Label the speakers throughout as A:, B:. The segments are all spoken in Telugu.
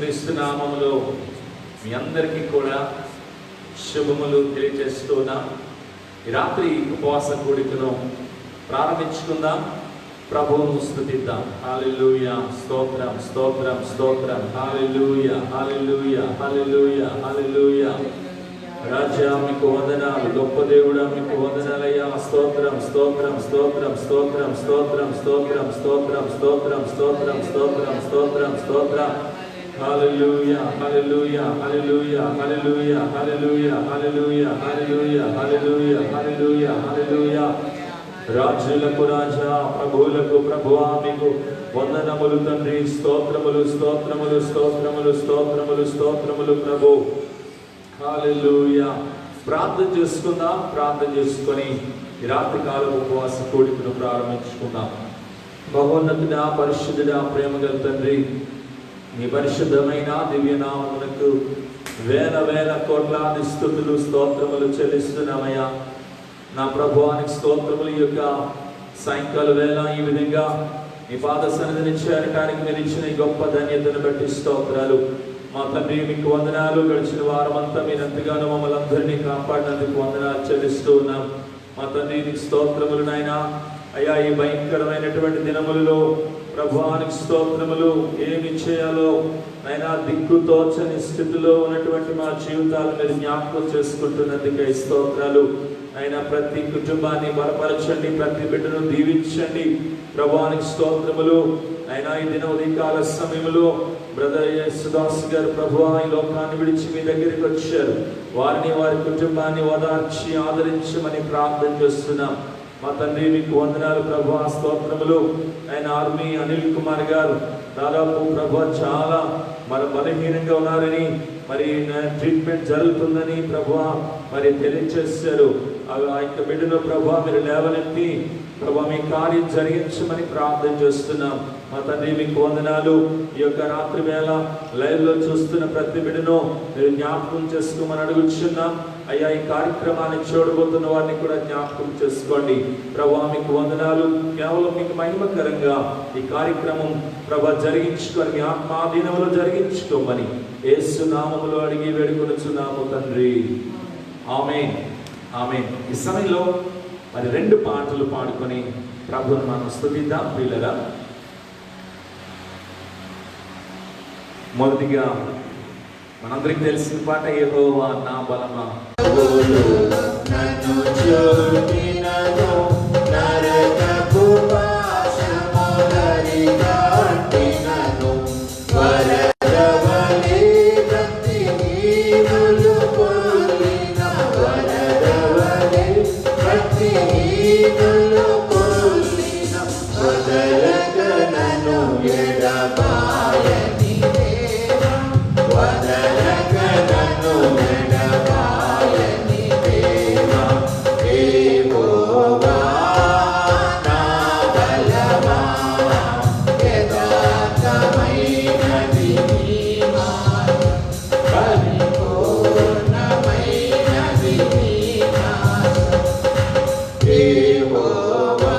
A: యేసుక్రీస్తు నామములో మీ అందరికీ కూడా శుభములు తెలియజేస్తున్నాం. ఈ రాత్రి ఉపవాస కూడికను ప్రారంభించుకుందాం. ప్రభువును స్తుతిద్దాం. హల్లెలూయా, స్తోత్రం స్తోత్రం స్తోత్రం. హల్లెలూయా హల్లెలూయా హల్లెలూయా హల్లెలూయా. రాజా మీకు వందనాలు, గొప్ప దేవుడా మీకు వందనాలయ్యా. స్తోత్రం స్తోత్రం స్తోత్రం స్తోత్రం స్తోత్రం స్తోత్రం స్తోత్రం స్తోత్రం స్తోత్రం స్తోత్రం స్తోత్రం స్తోత్రం. హల్లెలూయా హల్లెలూయా హల్లెలూయా హల్లెలూయా హల్లెలూయా హల్లెలూయా హల్లెలూయా హల్లెలూయా హల్లెలూయా హల్లెలూయా. రాజులకు రాజా, ప్రభువులకు ప్రభువా మీకు వందనములు తండ్రి. స్తోత్రములు స్తోత్రములు స్తోత్రములు స్తోత్రములు స్తోత్రములు ప్రభు. హల్లెలూయా. ప్రార్థన చేసుకుందాం. ప్రార్థన చేసుకొని ఈ రాత్రి కాలం ఉపవాస కూడికను ప్రారంభించుకుందాం. బహున్నతుడా, పరిశుద్ధుడా, ప్రేమగల తండ్రి, నీ పరిశుద్ధమైన దివ్యనామమునకు వేల వేల కోట్లాది స్తుతులు స్తోత్రములు చెల్లిస్తున్నామయ్యా. నా ప్రభువానికి స్తోత్రముల యొక్క సాయంకాల వేళ ఈ విధంగా నీ పాద సన్నిధిని చేరటానికి మీరు ఇచ్చిన ఈ గొప్ప ధన్యతను బట్టి స్తోత్రాలు. మా తండ్రి మీకు వందనాలు. గడిచిన వారం అంతా మీరు ఎంతగానో మమ్మల్ని అందరినీ కాపాడినందుకు వందనాలు చెల్లిస్తూ ఉన్నాం. మా తండ్రి నీకు స్తోత్రములు నాయనా. అయ్యా, ఈ భయంకరమైనటువంటి దినములలో ప్రభువానికి స్తోత్రములు. ఏమి చేయాలో అయినా దిక్కుతోచని స్థితిలో ఉన్నటువంటి మా జీవితాలు మీరు జ్ఞాపకం చేసుకుంటున్నందుకై స్తోత్రాలు. అయినా ప్రతి కుటుంబాన్ని బలపరచండి, ప్రతి బిడ్డను దీవించండి. ప్రభువానికి స్తోత్రములు. అయినా ఈ దిన ఉదయకాల సమయంలో బ్రదర్ యేసుదాస్ గారు ప్రభువా ఈ లోకాన్ని విడిచి మీ దగ్గరికి వచ్చారు. వారిని వారి కుటుంబాన్ని ఓదార్చి ఆదరించమని ప్రార్థన చేస్తున్నాం. మా తండ్రి మీకు వందనాలు ప్రభువా, స్తోత్రములు. ఆయన ఆర్మీ అనిల్ కుమార్ గారు దాదాపు ప్రభువా చాలా బలహీనంగా ఉన్నారని, మరి ట్రీట్మెంట్ జరుగుతుందని ప్రభువా మరి తెలియజేశారు. ఆ యొక్క బిడ్డను ప్రభువా మీరు లేవనెత్తి ప్రభువా మీ కార్యం జరిగించమని ప్రార్థన చేస్తున్నాం. మా తండ్రి మీకు వందనాలు. ఈ యొక్క రాత్రి వేళ లైవ్లో చూస్తున్న ప్రతి బిడ్డను మీరు జ్ఞాపకం చేసుకోమని అడుగుచున్నాం. అయ్యా, ఈ కార్యక్రమాన్ని చూడబోతున్న వారిని కూడా జ్ఞాపకం చేసుకోండి. ప్రభువా మీకు వందనాలు. కేవలం మీకు మహిమకరంగా ఈ కార్యక్రమం ప్రభా జరిగించుకొని మీ ఆత్మాధీనంలో జరిగించుకోమని యేసు నామములో అడిగి వేడుకొనుచున్నాము తండ్రి. ఆమేన్ ఆమేన్. ఈ సమయంలో మరి 2 పాటలు పాడుకొని ప్రభువును మనం స్తుతిద్దాం ప్రియులారా. మొదటిగా మనందరికి తెలిసిన పాట యెహోవా నా బలమా.
B: నన్ను చూపినను నరకపు పాశములరిగా అంటినను వరదవలే భక్తిహీనులు పొర్లిన వరదవలే భక్తిహీనులు పొర్లిన వదలక నన్ను ఎడబాయని దేవా వదలక నన్ను ఎడబాయని దేవా. యెహోవా నా బలమా యథార్థమైనది నీ మార్గం పరిపూర్ణమైనది నీ మార్గం. యెహోవా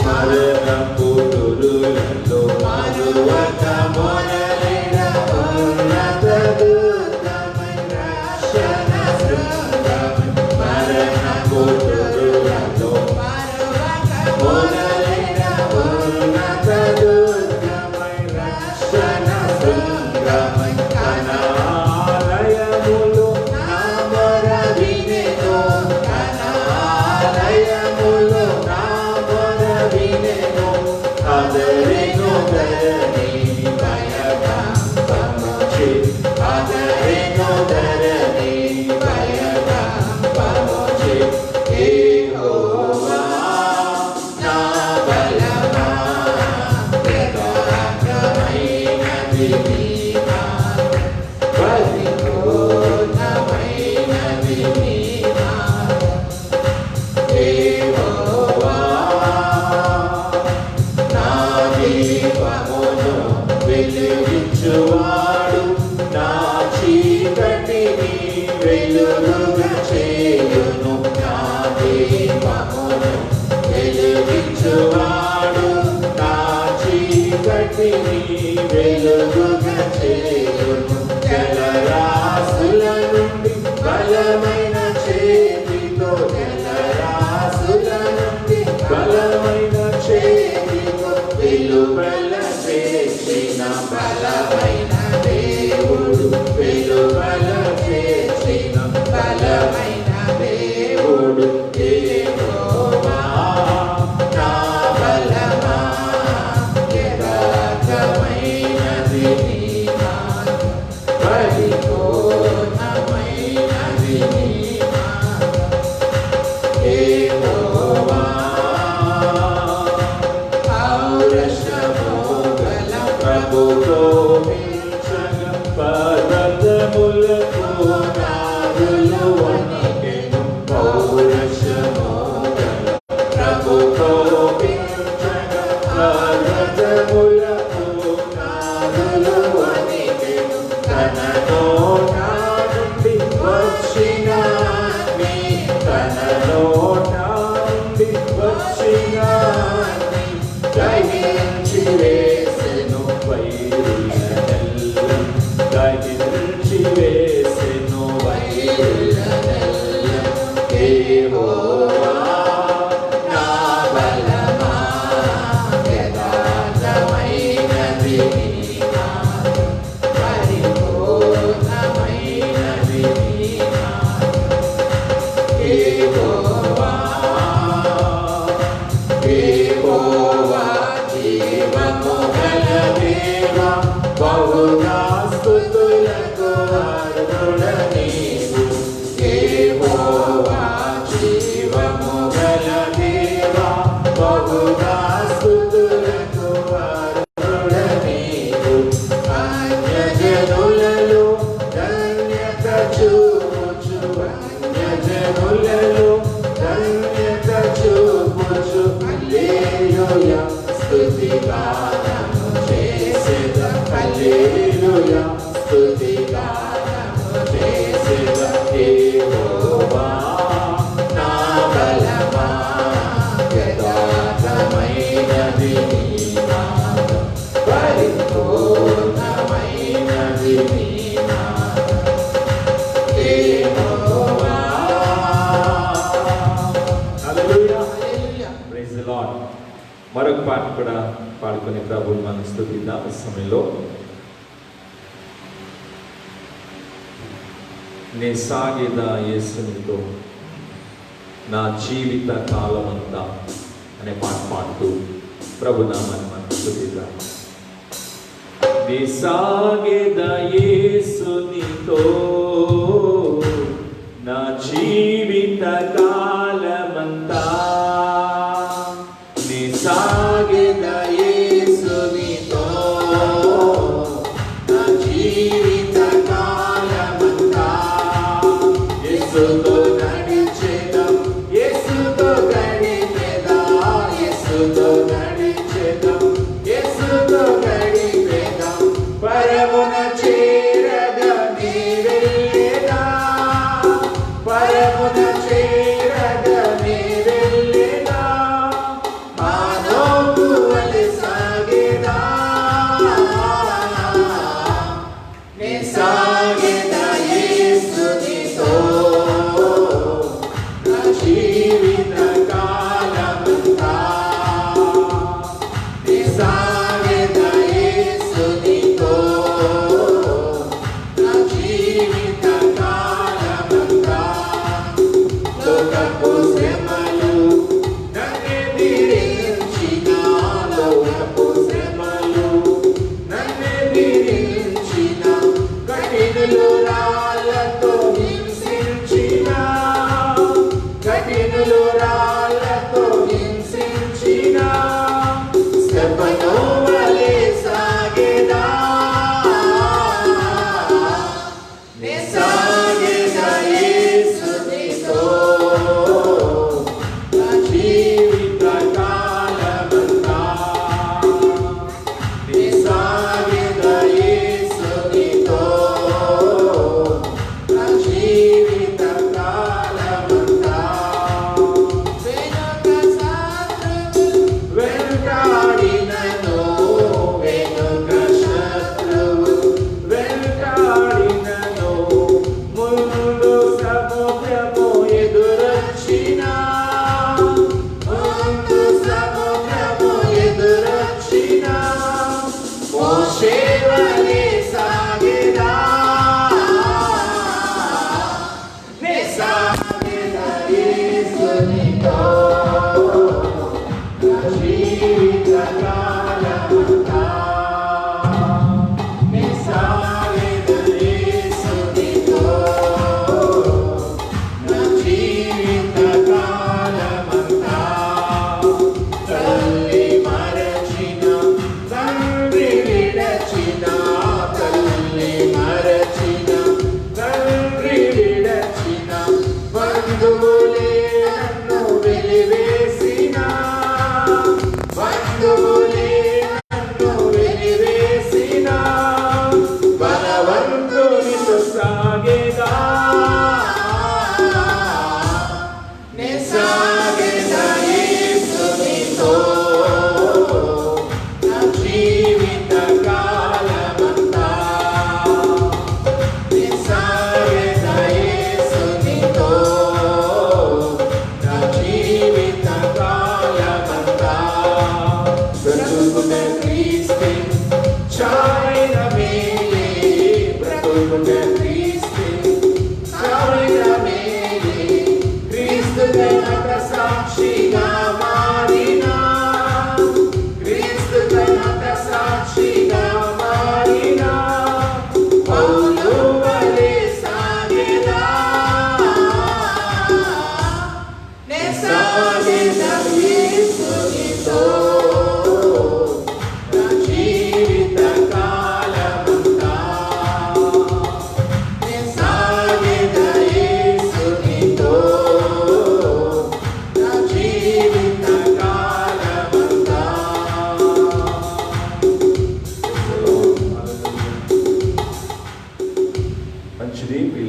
B: మరణపు దురులలో మరువక మొరలిన ఉన్నత దుర్గమై రక్షణ శృంగమై మరణపు దురులలో మరువక మొరలిన ఉన్నత దుర్గమై రక్షణ శృంగమై కనాలయములు నా మొర వినెను కనాలయములు నా మొర వినెను అదరెను ధరణి భయకంపముచి అదరెను ధరణి భయకంపముచి. యెహోవా నా బలమా యథార్థమైనది నీ మార్గం పరిపూర్ణమైనది నీ మార్గం. యెహోవా నా దీపమును వెలిగించువాడు నా చీకటిని వెలుగుగా చేయును. నా దీపమును వెలిగించువాడు నా చీకటిని వెలుగుగా చేయును జలరాశుల నుండి బలమైన చేతితో జలరాశుల నుండి
A: బలమైన
B: చేతితో వెలుపల చేసిన బలమైన దేవుడు వెలుపల చేసిన బలమైన దేవుడు యెహోవా నా బలమా యథార్థమైనది నీ మార్గం పరిపూర్ణమైనది నీ మార్గం యెహోవా పౌరుషము గల
A: ప్రభుతో మించగ పర్వతములకు
B: నాదులు వణికెను పౌరుషము గల ప్రభుతో
A: మించగ పర్వతములకు
B: నాదులు వణికెను తన నోట నుండి వచ్చిన అగ్ని తన
A: నోట నుండి వచ్చిన
B: దహించి వేసెను
A: వైరులనెల్లం దహించి వేసెను
B: వైరులనెల్లం యెహోవా నా బలమా యథార్థమైనది నీ మార్గం పరిపూర్ణమైనది నీ మార్గం యెహోవా యెహోవా జీవము గల దేవా బహుగా స్తుతులకు అర్హుడ నీవు యెహోవా జీవము గల దేవా బహుగా స్తుతులకు అర్హుడ నీవు అన్యజనులలో ధన్యత చూపుచు అన్యజనులలో ధన్యత చూపుచు హల్లెలూయా స్తుతి గానము చేసేద హల్లెలూయా స్తుతి గానము చేసేద యెహోవా నా బలమా యథార్థమైనది నీ మార్గం పరిపూర్ణమైనది నీ మార్గం యెహోవా
A: హల్లెలూయా ప్రైజ్ ది లార్డ్. మరొక పాట కూడా పాడుకుని ప్రభువుని మనం స్తుతిద్దాం ఈ సమయంలో. నే సాగేదా యేసునితో నా జీవిత కాలమంతా అనే పాట పాడుతూ ప్రభు నామాన్ని మనం స్తుతిద్దాం. నే సాగేదా యేసునితో నా జీవిత కాలమంతా నే
B: సాగెదా యేసునితో నా జీవిత కాలమంతా యేసుతో నడిచెదం యేసుతో గడిపెదా యేసుతో నడిచెదం యేసుతో గడిపెదా పరమున చేరగా నీవెళ్ళేదా పరమున చేరగా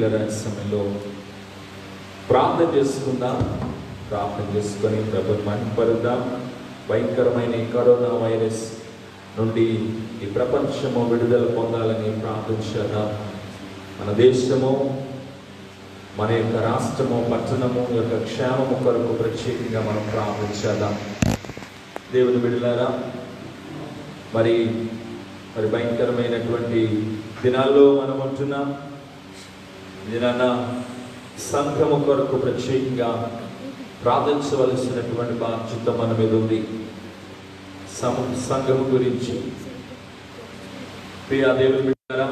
A: పిల్లల సమయంలో ప్రార్థన చేసుకుందాం. ప్రార్థన చేసుకొని ప్రభుత్వం మహిమపరుద్దాం. భయంకరమైన ఈ కరోనా వైరస్ నుండి ఈ ప్రపంచము విడుదల పొందాలని ప్రార్థించేద్దాం. మన దేశము, మన యొక్క రాష్ట్రము, పట్టణము యొక్క క్షేమము కొరకు ప్రత్యేకంగా మనం ప్రార్థించేద్దాం. దేవుని బిడ్డలారా, మరి భయంకరమైనటువంటి దినాల్లో మనం ఉంటున్నాం. దినాన సంఘము కొరకు ప్రత్యేకంగా ప్రార్థించవలసినటువంటి బాధ్యత మన మీద ఉంది. సంఘము గురించి ప్రియా దేవుని బిడ్డలారా,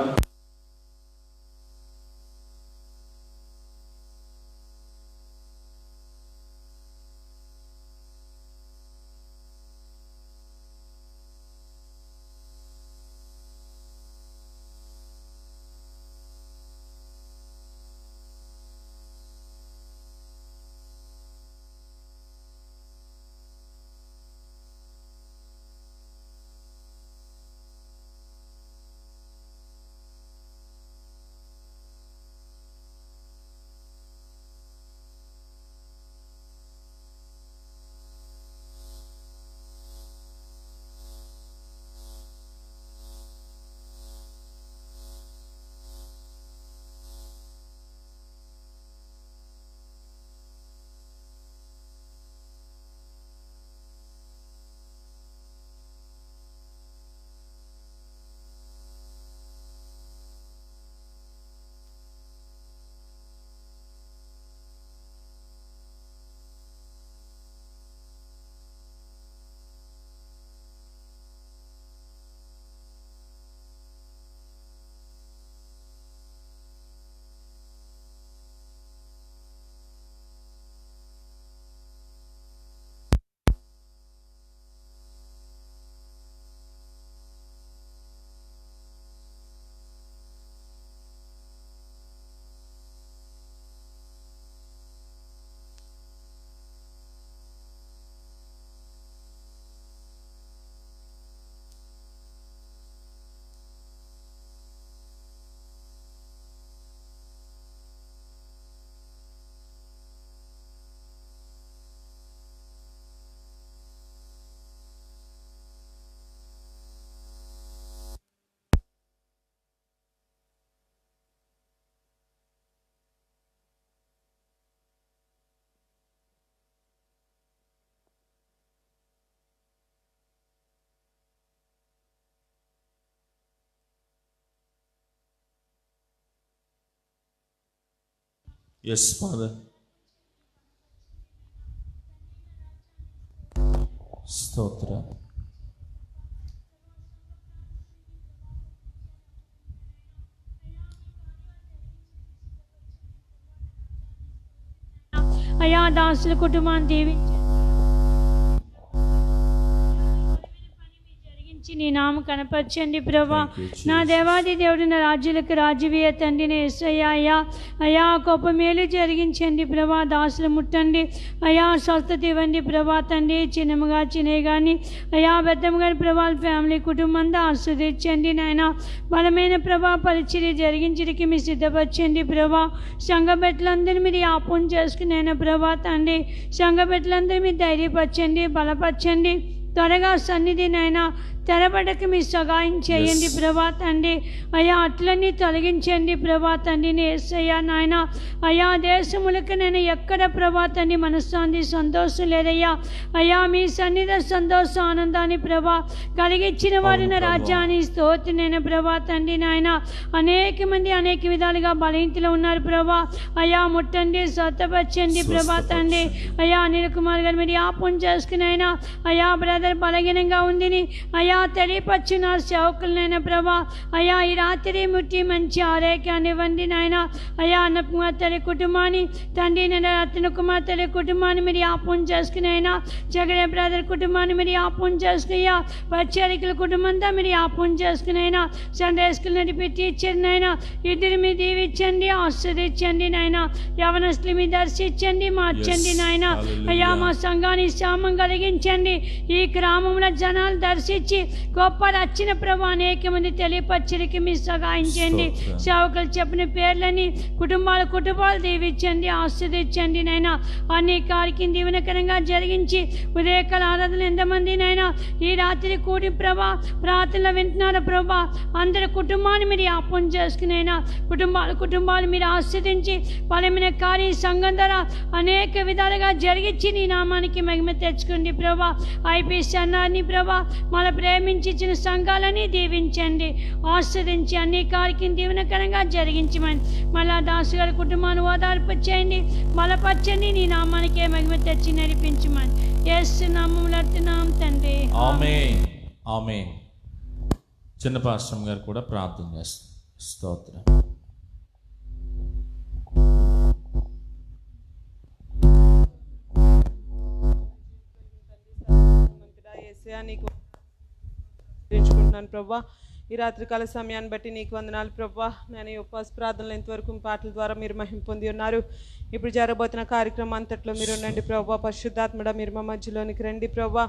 A: ఎస్ ఫాదర్, స్తోత్ర.
C: అయా దాసుల కుటుంబాన్ని దీవించండి. నీ నామ కనపరచండి ప్రభా. నా దేవాది దేవుడు, నా రాజ్యులకు రాజ్యవీయ తండ్రి, యేసయ్యా అయా గొప్ప మేలు జరిగించండి ప్రభా. దాసులు ముట్టండి అయా, స్వస్థత ఇవ్వండి ప్రభా తండ్రి. చిన్నముగా చిన్నవి కానీ అయా పెద్దము కానీ ప్రభా, ఫ్యామిలీ కుటుంబం అంతా ఆస్వాదించండి నాయన. బలమైన ప్రభా పరిచర్య జరిగించడానికి మీరు సిద్ధపరచండి ప్రభా. సంఘ బిడ్డలందరినీ మీరు జ్ఞాపకం చేసుకునే ప్రభా తండ్రి. సంఘ బిడ్డలందరూ మీరు ధైర్యపరచండి, బలపరచండి. త్వరగా సన్నిధి నాయన తెరబడక మీ సహాయం చేయండి ప్రభా తండ్రి. అయా అట్లన్నీ తొలగించండి ప్రభా తండ్రిని యేసయ్యా నాయన. అయా దేశములకు నేను ఎక్కడ ప్రభా తండ్రి మనశ్శాంతి సంతోషం లేదయ్యా. అయా మీ సన్నిధి సంతోష ఆనందాన్ని ప్రభా కలిగించిన వారిన రాజ్యాన్ని స్తోత్రం నేను ప్రభా తండ్రి నాయన. అనేక మంది అనేక విధాలుగా బలహీనతలు ఉన్నారు ప్రభా. అయా ముట్టండి, స్వస్థపరచండి ప్రభా తండ్రి. అయా అనిల్ కుమార్ గారు మీరు జ్ఞాపకం చేసుకుని అయినా అయా బ్రదర్ బలహీనంగా ఉందిని అయా తెలియపచ్చిన సేవకులనైనా ప్రభా. అయా ఈ రాత్రి ముట్టి మంచి ఆరోగ్యాన్ని ఇవ్వండి నాయన. అయా అన్న కుమార్ తల్లి కుటుంబాన్ని తండ్రి, నేను రత్న కుమార్ తల్లి కుటుంబాన్ని మీరు జ్ఞాపకం చేసుకుని అయినా జగడే బ్రదర్ కుటుంబాన్ని మీరు జ్ఞాపకం చేసుకుయ్యా. పరిచారికల కుటుంబంతో మీరు జ్ఞాపకం చేసుకుని అయినా సండే స్కూల్ నడిపి టీచర్ నాయన ఇద్దరు మీరు దీవించండి, ఆస్వాదించండి నాయన. యవనస్తులు మీరు దర్శించండి, మార్చండి నాయన. అయ్యా మా సంఘాన్ని క్షేమం కలిగించండి. ఈ గ్రామంలో జనాలు దర్శించి గొప్ప రక్షణ ప్రభు అనేక మంది తెలియపరచడానికి మీరు సహాయం చేయండి. సేవకులు చెప్పిన పేర్లని కుటుంబాలు దీవించండి, ఆశీర్వదించండి నైనా. అన్ని కార్యక్రమం దీవెనకరంగా జరిగించి ఉదయకాల ఆరాధన ఎంతమంది నైనా ఈ రాత్రి కూడి ప్రభా ప్రార్థనలు వింటున్నారు ప్రభా, అందరి కుటుంబాన్ని మీరు జ్ఞాపకం చేసుకునైనా కుటుంబాలు మీరు ఆస్వాదించి బలమైన కార్య సంఘం ద్వారా అనేక విధాలుగా జరిగించి నీ నామానికి మహిమ తెచ్చుకోండి ప్రభా. ఐపీఎస్ అన్నారని ప్రభా మన ప్రేమించి ఇచ్చిన సంఘాలని దీవించండి, ఆస్వాదించి అన్ని కార్యక్రమం దీవెనకరంగా జరిగించమని మళ్ళా దాసు గారి కుటుంబాన్ని ఓదార్పు చేయండి, బలపరచండి, నీ నామానికే మహిమ తెచ్చి నడిపించమని యేసు నామములో అడుగుతున్నాం తండ్రి.
A: ఆమేన్ ఆమేన్. చిన్న పాస్టర్ గారు కూడా ప్రార్థన చేస్తారు. స్తోత్రం.
D: ప్రభా ఈ రాత్రికాల సమయాన్ని బట్టి నీకు వందనాలు ప్రభా. నేను ఈ ఉపవాస ప్రార్థనలు ఇంతవరకు పాటల ద్వారా మీరు మహిమ పొంది ఉన్నారు. ఇప్పుడు జరగబోతున్న కార్యక్రమం అంతట్లో మీరు ఉండండి ప్రభా. పరిశుద్ధాత్మడ మీరు మా మధ్యలోనికి రండి ప్రభా.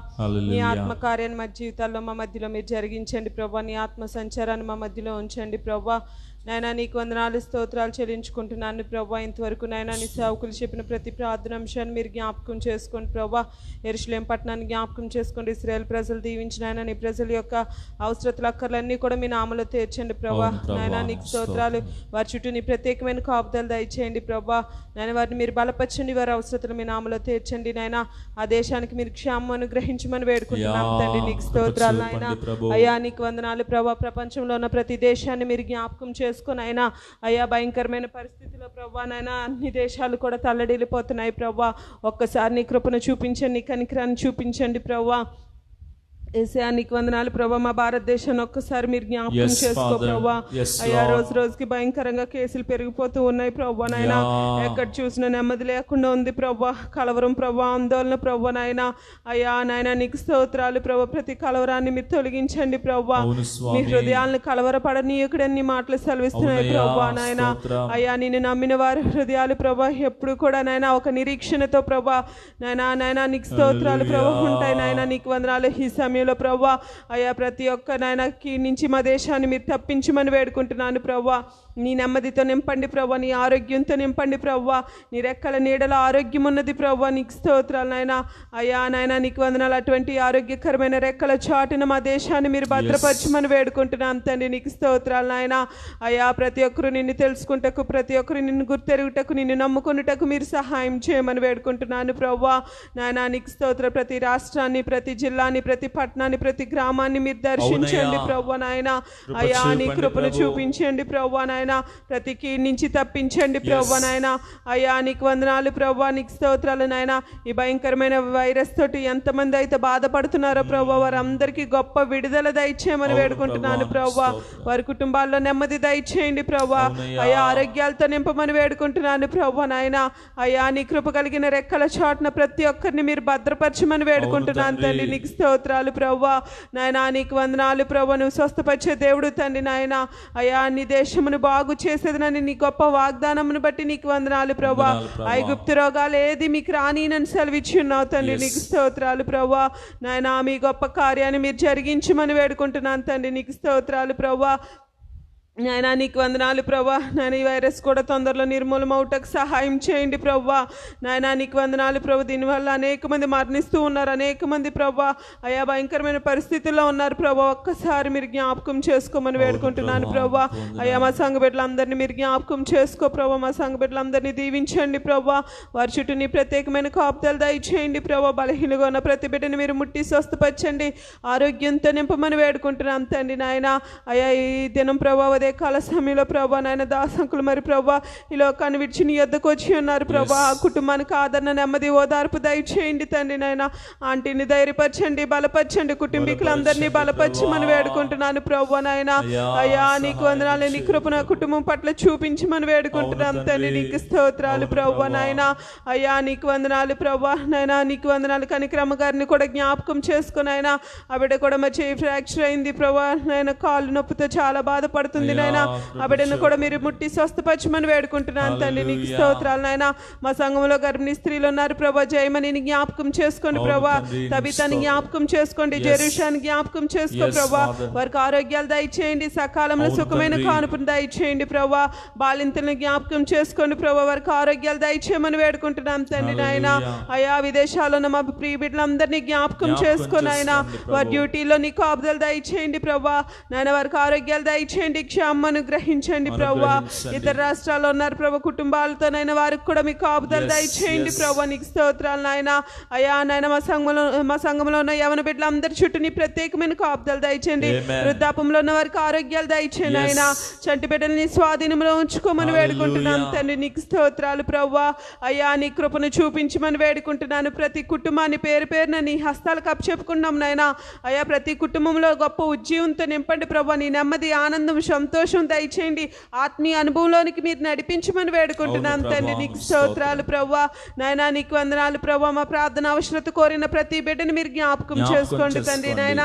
D: నీ ఆత్మ కార్యాన్ని మా జీవితాల్లో మా మధ్యలో మీరు జరిగించండి ప్రభా. నీ ఆత్మ సంచారాన్ని మా మధ్యలో ఉంచండి ప్రభా. నాయనా నీకు వందనాలు స్తోత్రాలు చెల్లించుకుంటున్నాను ప్రభా. ఇంతవరకు నాయనా నీ సేవకులు చెప్పిన ప్రతి ప్రార్థన అంశాన్ని మీరు జ్ఞాపకం చేసుకోండి ప్రభా. యెరూషలేము పట్టణాన్ని జ్ఞాపకం చేసుకోండి. ఇశ్రాయేలు ప్రజలు దీవించిన ఆయన నీ ప్రజల యొక్క అవసరతలు అక్కర్లన్నీ కూడా మీ నామలో తీర్చండి ప్రభా. నాయనా నీకు స్తోత్రాలు. వారి చుట్టూ నీ ప్రత్యేకమైన కాపుదలు దయచేయండి ప్రభా. నాయన వారిని మీరు బలపరచండి, వారి అవసరతలు మీ నామలో తీర్చండి నాయన. ఆ దేశానికి మీరు క్షేమం అనుగ్రహించమని వేడుకుంటున్నాం తండ్రి. నీకు స్తోత్రాలు నాయన. అయ్యా నీకు వందనాలు ప్రభా. ప్రపంచంలో ఉన్న ప్రతి దేశాన్ని మీరు జ్ఞాపకం చేసుకొని అయినా అయ్యా భయంకరమైన పరిస్థితిలో ప్రభా నాయన అన్ని దేశాలు కూడా తల్లడిల్లిపోతున్నాయి ప్రభా. ఒక్కసారి నీ కృపను చూపించండి, నీ కనికరాన్ని చూపించండి ప్రభా. యేసయ్యా నీకు వందనాలు ప్రభా. మా భారతదేశాన్ని ఒక్కసారి మీరు జ్ఞాపకం చేసుకో ప్రభా. అయ్యా రోజు రోజుకి భయంకరంగా కేసులు పెరిగిపోతూ ఉన్నాయి ప్రభా నాయన. ఎక్కడ చూసినా నెమ్మది లేకుండా ఉంది ప్రభా. కలవరం ప్రభా, ఆందోళన ప్రభా నాయన. అయ్యా నాయన నీకు స్తోత్రాలు ప్రభా. ప్రతి కలవరాన్ని మీరు తొలగించండి ప్రభా. మీ హృదయాలను కలవరపడనీయకుడని మాటలు సెలవిస్తున్నాయి ప్రభా నాయన. అయ్యా నిన్ను నమ్మిన వారి హృదయాలు ప్రభా ఎప్పుడు కూడా నాయన ఒక నిరీక్షణతో ప్రభా నాయన నీకు స్తోత్రాలు ప్రభా ఉంటాయి నాయన. నీకు వందనాలు. ఈ సమయం ప్రభా అయ్యా ప్రతి ఒక్క నాయనకి నుంచి మా దేశాన్ని మీరు తప్పించమని వేడుకుంటున్నాను ప్రభా. నీ నెమ్మదితో నింపండి ప్రభా, నీ ఆరోగ్యంతో నింపండి ప్రభా. నీ రెక్కల నీడలో ఆరోగ్యం ఉన్నది ప్రభా. నీకు స్తోత్రాలు నాయన. అయ్యా నాయన నీకు వందనాలు. అటువంటి ఆరోగ్యకరమైన రెక్కల చాటున మా దేశాన్ని మీరు భద్రపరచమని వేడుకుంటున్నాను తండ్రి. నీకు స్తోత్రాలు నాయన. అయ్యా ప్రతి ఒక్కరు నిన్ను తెలుసుకుంటకు, ప్రతి ఒక్కరు నిన్ను గుర్తెరుగుటకు, నిన్ను నమ్ముకున్నటకు మీరు సహాయం చేయమని వేడుకుంటున్నాను ప్రభా నాయన. నీకు స్తోత్రం. ప్రతి రాష్ట్రాన్ని, ప్రతి జిల్లాని, ప్రతి పట్టణాన్ని, ప్రతి గ్రామాన్ని మీరు దర్శించండి ప్రభా నాయన. అయ్యా నీ కృపను చూపించండి ప్రభా నాయన. ప్రతి కీడు నుంచి తప్పించండి ప్రభా నాయన. అయ్యా నీకు వందనాలు ప్రభా. నీకు స్తోత్రాలు నాయన. ఈ భయంకరమైన వైరస్ తోటి ఎంతమంది అయితే బాధపడుతున్నారో ప్రభా వారందరికీ గొప్ప విడుదల దయచేయమని వేడుకుంటున్నాను ప్రభా. వారి కుటుంబాల్లో నెమ్మది దయచేయండి ప్రభా. అయ్యా ఆరోగ్యాలతో నింపమని వేడుకుంటున్నాను ప్రభా నాయన. అయ్యా నీ కృప కలిగిన రెక్కల చాటున ప్రతి ఒక్కరిని మీరు భద్రపరచమని వేడుకుంటున్నాను తండ్రి. నీకు స్తోత్రాలు ప్రభా నాయన. నీకు వందనాలు ప్రభా. నువ్వు స్వస్థపరిచే దేవుడు తండ్రి నాయన. అయ్యా నీ దేశమును బాగు చేసేదనని నీ గొప్ప వాగ్దానమును బట్టి నీకు వందనాలు ప్రభా. ఐగుప్తు రోగాలు ఏది మీకు రానినని సెలవిచ్చి ఉన్నావు తండ్రి. నీకు స్తోత్రాలు ప్రభా నాయన. మీ గొప్ప కార్యాన్ని మీరు జరిగించమని వేడుకుంటున్నాను తండ్రి. నీకు స్తోత్రాలు ప్రభా నాయనా. నీకు వందనాలు ప్రభా నాయన. ఈ వైరస్ కూడా తొందరలో నిర్మూలమవుటకు సహాయం చేయండి ప్రభా నాయనా. నీకు వందనాలు ప్రభు. దీనివల్ల అనేక మంది మరణిస్తూ ఉన్నారు, అనేక మంది ప్రభా అయా భయంకరమైన పరిస్థితుల్లో ఉన్నారు ప్రభా. ఒక్కసారి మీరు జ్ఞాపకం చేసుకోమని వేడుకుంటున్నాను ప్రభా. అయ్యా మా సంఘ బిడ్డలందరినీ మీరు జ్ఞాపకం చేసుకో ప్రభా. మా సంఘ బిడ్డలందరినీ దీవించండి ప్రభా. వారి చుట్టూ నీ ప్రత్యేకమైన కాపుదలు దయచేయండి ప్రభా. బలహీనగా ఉన్న ప్రతి బిడ్డని మీరు ముట్టి స్వస్థపరచండి, ఆరోగ్యంతో నింపమని వేడుకుంటున్నాను తండ్రి నాయన. అయ్యా ఈ దినం ప్రభా అదే కాల సమయంలో ప్రభా నాయన దాసంకులు మరి ప్రభా ఈ లోకాన్ని విడిచి నీ యొద్దకు వచ్చి ఉన్నారు ప్రభా. ఆ కుటుంబానికి ఆదరణ, నెమ్మది, ఓదార్పు దయచేయండి తండ్రి నాయన. ఆంటీని ధైర్యపరచండి, బలపరచండి, కుటుంబీకులందరినీ బలపరచమని వేడుకుంటున్నాను ప్రభా నాయన. అయ్యా నీకు వందనాలు. నీ కృప నా కుటుంబం పట్ల చూపించమని వేడుకుంటున్నాను తండ్రి. నీకు స్తోత్రాలు ప్రభా నాయన. అయ్యా నీకు వందనాలు ప్రభా నాయన. నీకు వందనాలు. కనిక్రమ గారిని కూడా జ్ఞాపకం చేసుకుని ఆయన ఆవిడ కూడా మా చేయి ఫ్రాక్చర్ అయింది ప్రభా నాయన. కాళ్ళు నొప్పితో చాలా బాధపడుతుంది తండ్రి నాయన. ఆ బిడ్డను కూడా మీరు ముట్టి స్వస్థపరచమని వేడుకుంటున్నాను తండ్రి. నీకు స్తోత్రాలు నాయన. మా సంఘంలో గర్భిణీ స్త్రీలు ఉన్నారు ప్రభా, జయమణిని జ్ఞాపకం చేసుకోండి ప్రభా, తబితాని జ్ఞాపకం చేసుకోండి, జెరూషాని జ్ఞాపకం చేసుకో ప్రభా. వారికి ఆరోగ్యాలు దయచేయండి, సకాలంలో సుఖమైన కానుపును దయచేయండి ప్రభా. బాలింతలను జ్ఞాపకం చేసుకోండి ప్రభా, వారికి ఆరోగ్యాలు దయచేయమని వేడుకుంటున్నాం తండ్రి నాయన. అయా విదేశాల్లో ఉన్న మా ప్రియ బిడ్డలందరినీ జ్ఞాపకం చేసుకొని ఆయన వారి డ్యూటీలో నీ కాపుదలు దయచేయండి ప్రభా నాయన. వారికి ఆరోగ్యాలు దయచేయండి, క్షేమను గ్రహించండి ప్రభా. ఇతర రాష్ట్రాల్లో ఉన్నారు ప్రభా కుటుంబాలతోనైనా, వారికి కూడా మీ కాపుదలు దయచేయండి ప్రభా. నీకు స్తోత్రాలు నాయన. అయా నాయన మా సంఘంలో ఉన్న యవన బిడ్డలందరి చుట్టూ నీ ప్రత్యేకమైన కాపుదలు దయచేయండి. వృద్ధాపంలో ఉన్న వారికి ఆరోగ్యాలు దయచేయండి ఆయన. చంటి బిడ్డల్ని స్వాధీనంలో ఉంచుకోమని వేడుకుంటున్నాం తండ్రి. నీకు స్తోత్రాలు ప్రభా. అయ్యా నీ కృపను చూపించమని వేడుకుంటున్నాను. ప్రతి కుటుంబాన్ని పేరు పేరున నీ హస్తాలకు అప్పచెప్పుకున్నాం నాయన. అయ్యా ప్రతి కుటుంబంలో గొప్ప ఉజ్జీవంతో నింపండి ప్రభా. నీ నెమ్మది, ఆనందం, సంతోషం దయచేయండి. ఆత్మీయ అనుభవంలోనికి మీరు నడిపించమని వేడుకుంటున్నాం తండ్రి. నీకు స్తోత్రాలు ప్రభా నాయన. నీకు వందనాలు ప్రభా. మా ప్రార్థన అవసరత కోరిన ప్రతి బిడ్డని మీరు జ్ఞాపకం చేసుకోండి తండ్రి నాయన.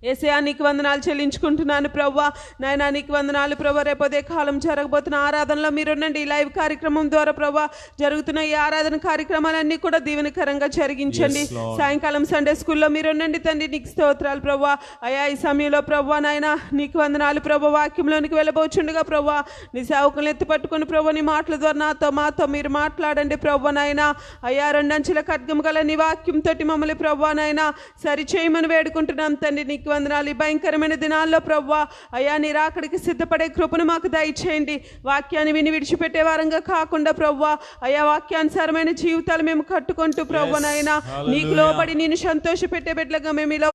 D: యేసయ్యా నీకు వందనాలు చెల్లించుకుంటున్నాను ప్రభా నాయనా. నీకు వందనాలు ప్రభా. రేపు అదే కాలం జరగబోతున్న ఆరాధనలో మీరుండండి. ఈ లైవ్ కార్యక్రమం ద్వారా ప్రభా జరుగుతున్న ఈ ఆరాధన కార్యక్రమాలన్నీ కూడా దీవెనకరంగా జరిగించండి. సాయంకాలం సండే స్కూల్లో మీరుండండి తండ్రి. నీకు స్తోత్రాలు ప్రభా. అయా ఈ సమయంలో ప్రభా నాయన నీకు వందనాలు ప్రభా. వాక్యంలోనికి వెళ్ళబోచుండగా ప్రభా నీ సేవకులను ఎత్తి పట్టుకుని ప్రభా నీ మాటల ద్వారా మాతో మీరు మాట్లాడండి ప్రభా నాయన. అయ్యా రెండంచెల ఖడ్గం గల నీ వాక్యంతో మమ్మల్ని ప్రభా నాయన సరిచేయమని వేడుకుంటున్నాం తండ్రి. నీకు వందనాలు. ఈ భయంకరమైన దినాల్లో ప్రభా అయ్యా నీ రాకడికి సిద్ధపడే కృపను మాకు దయచేయండి. వాక్యాన్ని విని విడిచిపెట్టే వారంగా కాకుండా ప్రభా అయ్యా వాక్యానుసారమైన జీవితాలు మేము కట్టుకుంటూ ప్రభా నాయన నీకు లోబడి నేను సంతోష పెట్టే బిడ్డలుగా మేము ఇలా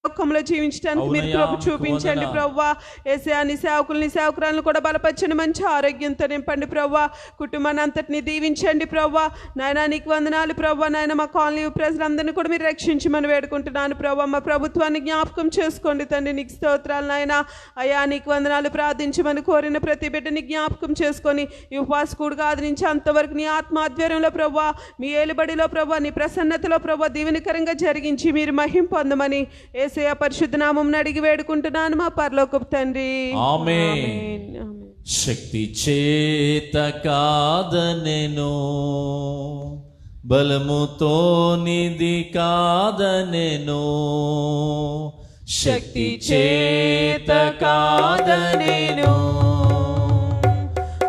D: లోకంలో జీవించడానికి మీరు కృప చూపించండి ప్రభా. యేసయ్యా నీ సేవకుల్ని సేవకురాలను కూడా బలపరచండి, మంచి ఆరోగ్యంతో నింపండి ప్రభా. కుటుంబాన్ని అంతటిని దీవించండి ప్రభా నాయన. నీకు వందనాలు ప్రభా నాయన. మా కాలనీ ప్రజలందరినీ కూడా మీరు రక్షించమని వేడుకుంటున్నాను ప్రభా. మా ప్రభుత్వాన్ని జ్ఞాపకం చేసుకోండి తండ్రి. నీకు స్తోత్రాలు నాయన. అయ్యా నీకు వందనాలు. ప్రార్థించమని కోరిన ప్రతి బిడ్డని జ్ఞాపకం చేసుకొని ఈ ఉపవాస కూడుగా ఆదరించి అంతవరకు నీ ఆత్మాధ్వర్యంలో ప్రభా మీ ఏలుబడిలో ప్రభా నీ ప్రసన్నతలో ప్రభా దీవెనకరంగా జరిగించి మీరు మహిం పొందమని యేసయ్య పరిశుద్ధ నామమున అడిగి వేడుకుంటున్నాను మా పరలోకపు తండ్రి.
A: ఆమేన్. శక్తి చేత కాదనెను, బలముతో నిధి కాదనెను. శక్తి చేత కాదనెను,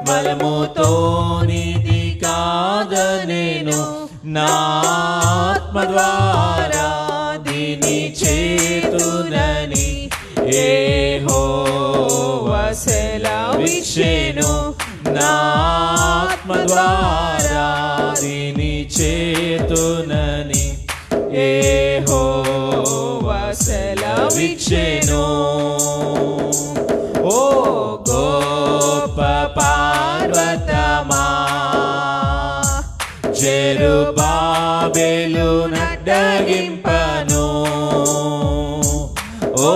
A: బలముతో నిధి కాదనెను. నా ఆత్మ ద్వారా దీని చేతునని యెహోవా సెలవిచ్చెను. నా ఆత్మ ద్వారా దీని చేతునని యెహోవా సెలవిచ్చెను. ఓ గొప్ప పర్వతమా జెరుబాబెలు నడ్డగింపను. ఓ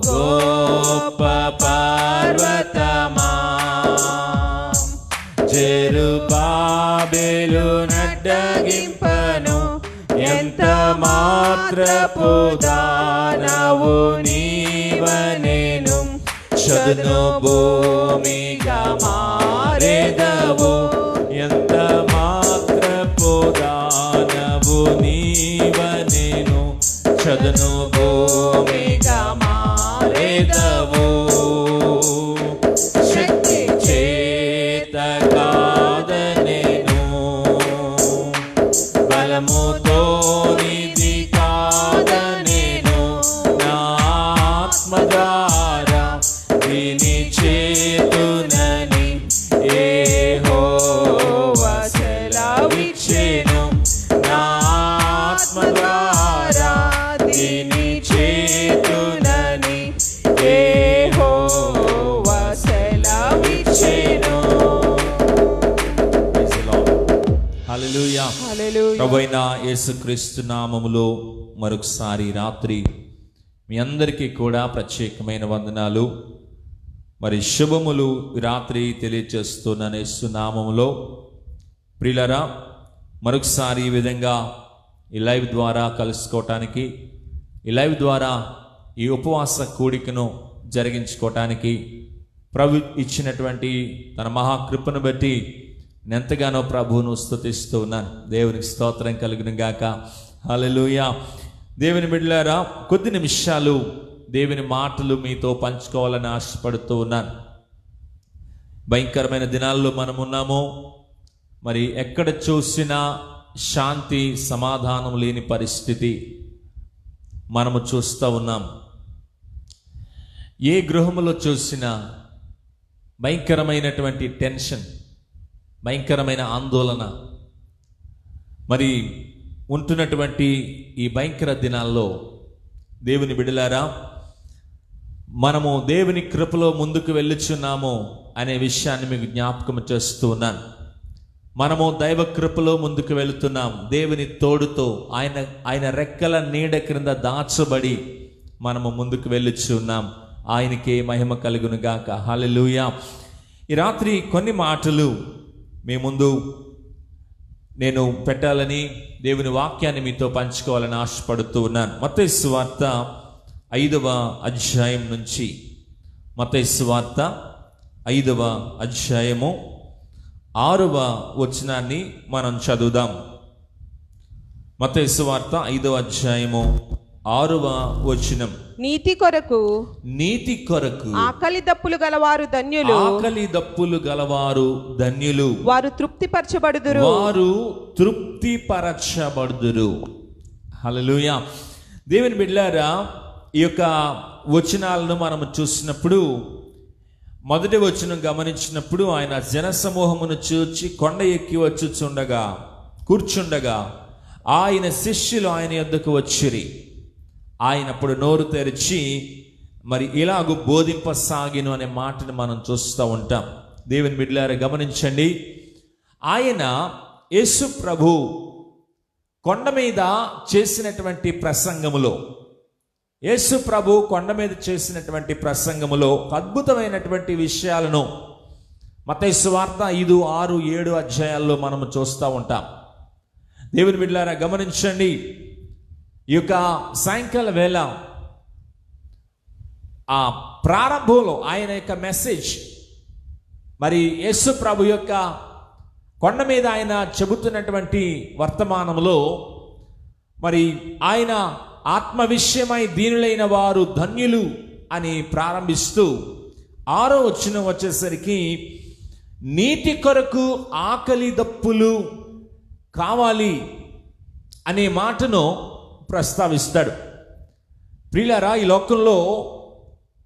A: గొప్ప పర్వతమా జెరుబాబెలు నడ్డగింపను. ఎంత మాత్రపు దానవు నీవనెను, చదును భూమిగా మారెదవు. ఎంత మాత్రపు దానవు నీవనెను, చదును భూమిగా మారెదవు. శక్తి చేత కాదనెను, బలముతో నిధి కాదనెను. నా ఆత్మ ద్వారా దీని చేతునని యెహోవా సెలవిచ్చెను. నా ఆత్మ ద్వారా దీని చేతునని యెహోవా సెలవిచ్చెను. హల్లెలూయా. ప్రభువైన యేసుక్రీస్తు నామములో మరొకసారి రాత్రి మీ అందరికీ కూడా ప్రత్యేకమైన వందనాలు మరి శుభములు రాత్రి తెలియజేస్తున్నాను యేసు నామములో. ప్రియులారా మరొకసారి ఈ విధంగా ఈ లైవ్ ద్వారా కలుసుకోవటానికి, ఈ లైవ్ ద్వారా ఈ ఉపవాస కూడికను జరిగించుకోవటానికి ప్రభు ఇచ్చినటువంటి తన మహాకృపను బట్టి నేను ఎంతగానో ప్రభువును స్తుతిస్తూ ఉన్నాను. దేవునికి స్తోత్రం కలుగును గాక. హల్లెలూయా. దేవుని బిడ్డలారా, కొద్ది నిమిషాలు దేవుని మాటలు మీతో పంచుకోవాలని ఆశపడుతూ ఉన్నాను. భయంకరమైన దినాల్లో మనం ఉన్నాము. మరి ఎక్కడ చూసినా శాంతి సమాధానం లేని పరిస్థితి మనము చూస్తూ ఉన్నాం. ఏ గృహములో చూసినా భయంకరమైనటువంటి టెన్షన్, భయంకరమైన ఆందోళన. మరి ఉంటున్నటువంటి ఈ భయంకర దినాల్లో దేవుని బిడ్డలారా, మనము దేవుని కృపలో ముందుకు వెళ్ళుచున్నాము అనే విషయాన్ని మీకు జ్ఞాపకం చేస్తూ ఉన్నాను. మనము దైవ కృపలో ముందుకు వెళుతున్నాం. దేవుని తోడుతో ఆయన రెక్కల నీడ క్రింద దాచబడి మనము ముందుకు వెళ్ళుచున్నాం. ఆయనకే మహిమ కలుగును గాక. హల్లెలూయా. ఈ రాత్రి కొన్ని మాటలు మీ ముందు నేను పెట్టాలని, దేవుని వాక్యాన్ని మీతో పంచుకోవాలని ఆశపడుతూ ఉన్నాను. మత్తయి సువార్త 5వ అధ్యాయం నుంచి, మత్తయి సువార్త 5వ అధ్యాయము 6వ వచనాన్ని మనం చదువుదాం. మత్తయి సువార్త 5వ అధ్యాయము 6వ వచనం.
D: నీతి కొరకు
A: ఆకలి
D: దప్పులు గలవారు ధన్యులు,
A: ఆకలి దప్పులు గలవారు ధన్యులు,
D: వారు తృప్తిపరచబడుదురు. హల్లెలూయా. దేవుని బిడ్డలారా, ఈ యొక్క వచనాలను మనం చూసినప్పుడు, మొదటి వచనం గమనించినప్పుడు, ఆయన జనసమూహమును చూచి కొండ ఎక్కి కూర్చుండగా ఆయన శిష్యులు ఆయన యొద్దకు వచ్చిరి. ఆయన అప్పుడు నోరు తెరిచి మరి ఇలాగూ బోధింపసాగిను అనే మాటను మనం చూస్తూ ఉంటాం. దేవుని బిడ్డలారా గమనించండి, ఆయన యేసు ప్రభు కొండ మీద చేసినటువంటి ప్రసంగములో, యేసు ప్రభు కొండ మీద చేసినటువంటి ప్రసంగములో అద్భుతమైనటువంటి విషయాలను మత్తయి సువార్త 5, 6, 7 అధ్యాయాల్లో మనము చూస్తూ ఉంటాం. దేవుని బిడ్డలారా గమనించండి, ఈ యొక్క సాయంకాల వేళ ఆ ప్రారంభంలో ఆయన యొక్క మెసేజ్, మరి యేసు ప్రభు యొక్క కొండ మీద ఆయన చెబుతున్నటువంటి వర్తమానంలో, మరి ఆయన ఆత్మ విషయమై దీనులైన వారు ధన్యులు అని ప్రారంభిస్తూ 6వ వచనం వచ్చేసరికి నీతి కొరకు ఆకలి దప్పులు కావాలి అనే మాటను ప్రస్తావిస్తాడు. ప్రియులారా, ఈ లోకంలో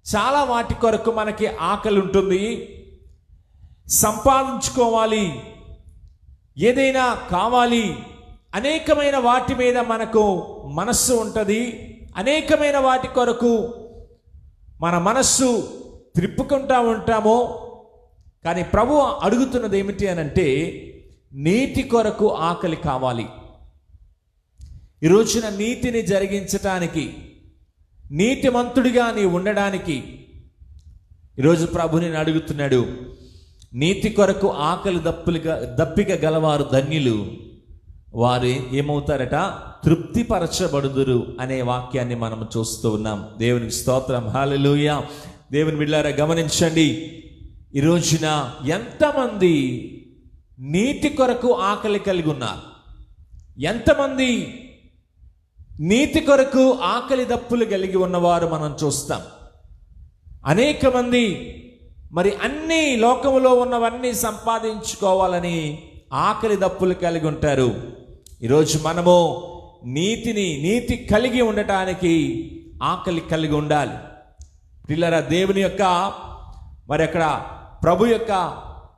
D: చాలా వాటి కొరకు మనకి ఆకలి ఉంటుంది. సంపాదించుకోవాలి, ఏదైనా కావాలి, అనేకమైన వాటి మీద మనకు మనస్సు ఉంటుంది. అనేకమైన వాటి కొరకు మన మనస్సు త్రిప్పుకుంటూ ఉంటాము. కానీ ప్రభు అడుగుతున్నది ఏమిటి అనంటే, నీతి కొరకు ఆకలి కావాలి. ఈ రోజున నీతిని జరిగించటానికి, నీతిమంతుడిగా నీ ఉండడానికి ఈరోజు ప్రభు నేను అడుగుతున్నాడు. నీతి కొరకు ఆకలి దప్పిక గలవారు ధన్యులు, వారు ఏమవుతారట? తృప్తిపరచబడుదురు అనే వాక్యాన్ని మనం చూస్తూ ఉన్నాం. దేవునికి స్తోత్రం. హల్లెలూయా. దేవుని బిడ్డలారా గమనించండి, ఈ రోజున ఎంతమంది నీతి కొరకు ఆకలి కలిగి ఉన్నారు? ఎంతమంది నీతి కొరకు ఆకలి దప్పులు కలిగి ఉన్నవారు మనం చూస్తాం. అనేక మంది మరి అన్ని లోకములో ఉన్నవన్నీ సంపాదించుకోవాలని ఆకలి దప్పులు కలిగి ఉంటారు. ఈరోజు మనము నీతి కలిగి ఉండటానికి ఆకలి కలిగి ఉండాలి. పిల్లరా, దేవుని యొక్క మరి అక్కడ ప్రభు యొక్క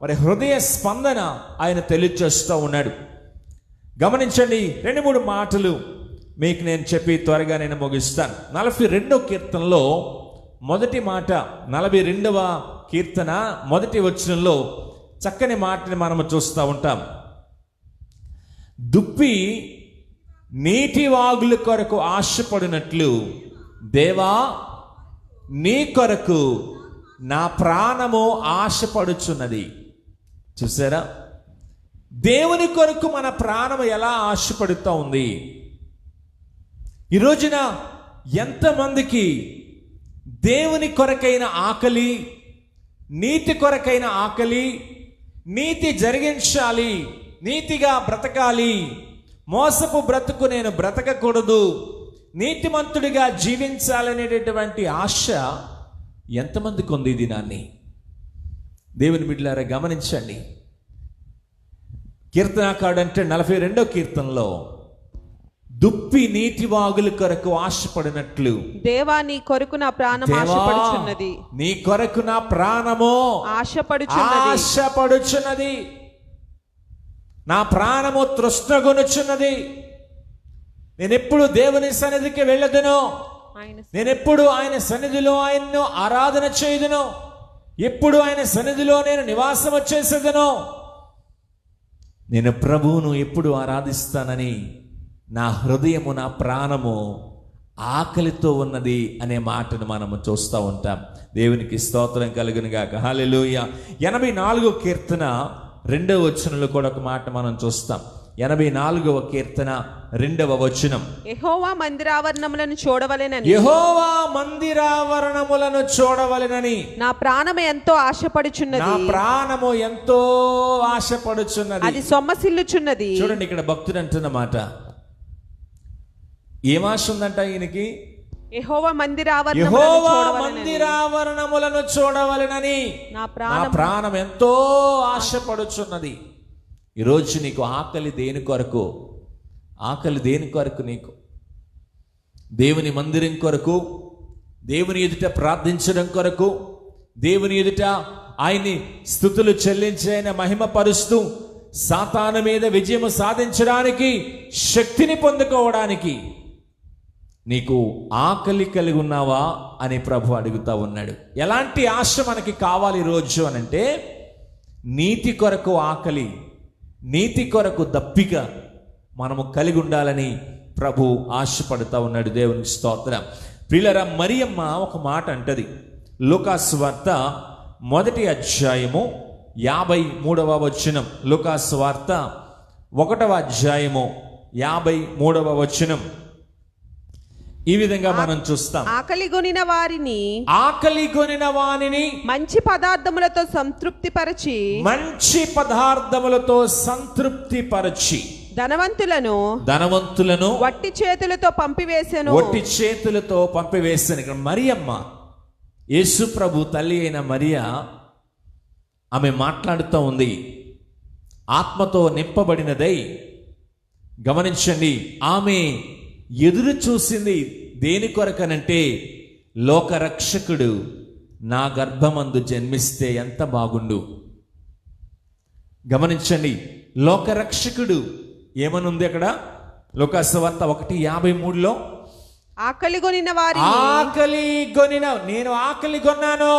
D: మరి హృదయ స్పందన ఆయన తెలియచేస్తూ ఉన్నాడు. గమనించండి, 2-3 మాటలు మీకు నేను చెప్పి త్వరగా నేను ముగిస్తాను. 42వ కీర్తనలో మొదటి మాట, 42వ కీర్తన మొదటి వచనంలో చక్కని మాటని మనము చూస్తూ ఉంటాం. దుప్పి నీటి వాగుల కొరకు ఆశపడినట్లు దేవా నీ కొరకు నా ప్రాణము ఆశపడుచున్నది. చూసారా, దేవుని కొరకు మన ప్రాణం ఎలా ఆశపడుతూ ఉంది. ఈ రోజున ఎంతమందికి దేవుని కొరకైన ఆకలి,
E: నీతి కొరకైన ఆకలి, నీతి జరిగించాలి, నీతిగా బ్రతకాలి, మోసపు బ్రతుకు నేను బ్రతకకూడదు, నీతిమంతుడిగా జీవించాలనేటటువంటి ఆశ ఎంతమందికి ఉంది ఈ దినాన్ని? దేవుని బిడ్డలారా గమనించండి. కీర్తనాకారుడు అంటే 42వ కీర్తనలో దుప్పి నీటి వాగుల కొరకు ఆశపడినట్లు,
D: దేవా నీ కొరకు నా ప్రాణం ఆశపడుచున్నది,
E: నీ కొరకు నా ప్రాణము ఆశపడుచున్నది, నా ప్రాణము తృష్ణగొనుచున్నది. నేనెప్పుడు దేవుని సన్నిధికి వెళ్ళదును, నేనెప్పుడు ఆయన సన్నిధిలో ఆయన్ను ఆరాధన చేయుదును, ఎప్పుడు ఆయన సన్నిధిలో నేను నివాసం చేసేదను, నేను ప్రభువును ఎప్పుడు ఆరాధిస్తానని నా హృదయము, నా ప్రాణము ఆకలితో ఉన్నది అనే మాటను మనము చూస్తూ ఉంటాం. దేవునికి స్తోత్రం కలుగును గాక. హల్లెలూయా. 84వ కీర్తన 2వ వచనంలో కూడా ఒక మాట మనం చూస్తాం. 84వ కీర్తన 2వ వచనం,
D: యెహోవా మందిరావరణములను చూడవలెనని,
E: యెహోవా మందిరావరణములను చూడవలెనని
D: నా ప్రాణము ఎంతో ఆశపడుచున్నది,
E: నా ప్రాణము ఎంతో ఆశపడుచున్నది,
D: అది సొమ్మసిల్లుచున్నది.
E: చూడండి ఇక్కడ భక్తుడు అంటున్న మాట. ఏం ఆశ ఉందంట ఈయనకి?
D: యెహోవా
E: మందిరావరణములను చూడవలెనని నా ప్రాణం ఎంతో ఆశపడుచున్నది. ఈరోజు నీకు ఆకలి దేని కొరకు? ఆకలి దేని కొరకు నీకు? దేవుని మందిరం కొరకు, దేవుని ఎదుట ప్రార్థించడం కొరకు, దేవుని ఎదుట ఆయన్ని స్తుతులు చెల్లించి ఆయన మహిమపరుస్తూ సాతాను మీద విజయం సాధించడానికి, శక్తిని పొందుకోవడానికి నీకు ఆకలి కలిగి ఉన్నావా అని ప్రభు అడుగుతా ఉన్నాడు. ఎలాంటి ఆశ మనకి కావాలి ఈరోజు అనంటే, నీతి కొరకు ఆకలి, నీతి కొరకు దప్పిక మనము కలిగి ఉండాలని ప్రభు ఆశపడుతూ ఉన్నాడు. దేవునికి స్తోత్రం. ప్రియులారా, మరియమ్మ ఒక మాట అంటది. లూకాసు వార్త 1వ అధ్యాయము 53వ వచనం. లూకాసు వార్త 1వ అధ్యాయము 53వ వచనం. ఈ విధంగా మనం చూస్తాం.
D: ఆకలి గొనిన వారిని మంచి పదార్థములతో సంతృప్తి పరిచి ధనవంతులను వట్టి చేతులతో పంపివేసెను. ఇక్కడ మరియమ్మ, యేసు ప్రభు తల్లి అయిన మరియా, ఆమె మాట్లాడుతూ ఉంది. ఆత్మతో నింపబడినదై, గమనించండి, ఆమె ఎదురు చూసింది దేని కొరకనంటే, లోకరక్షకుడు నా గర్భమందు జన్మిస్తే ఎంత బాగుండు. గమనించండి, లోకరక్షకుడు ఏమనుంది అక్కడ? లూకాసు వార్త 1:53లో నేను ఆకలి కొన్నాను.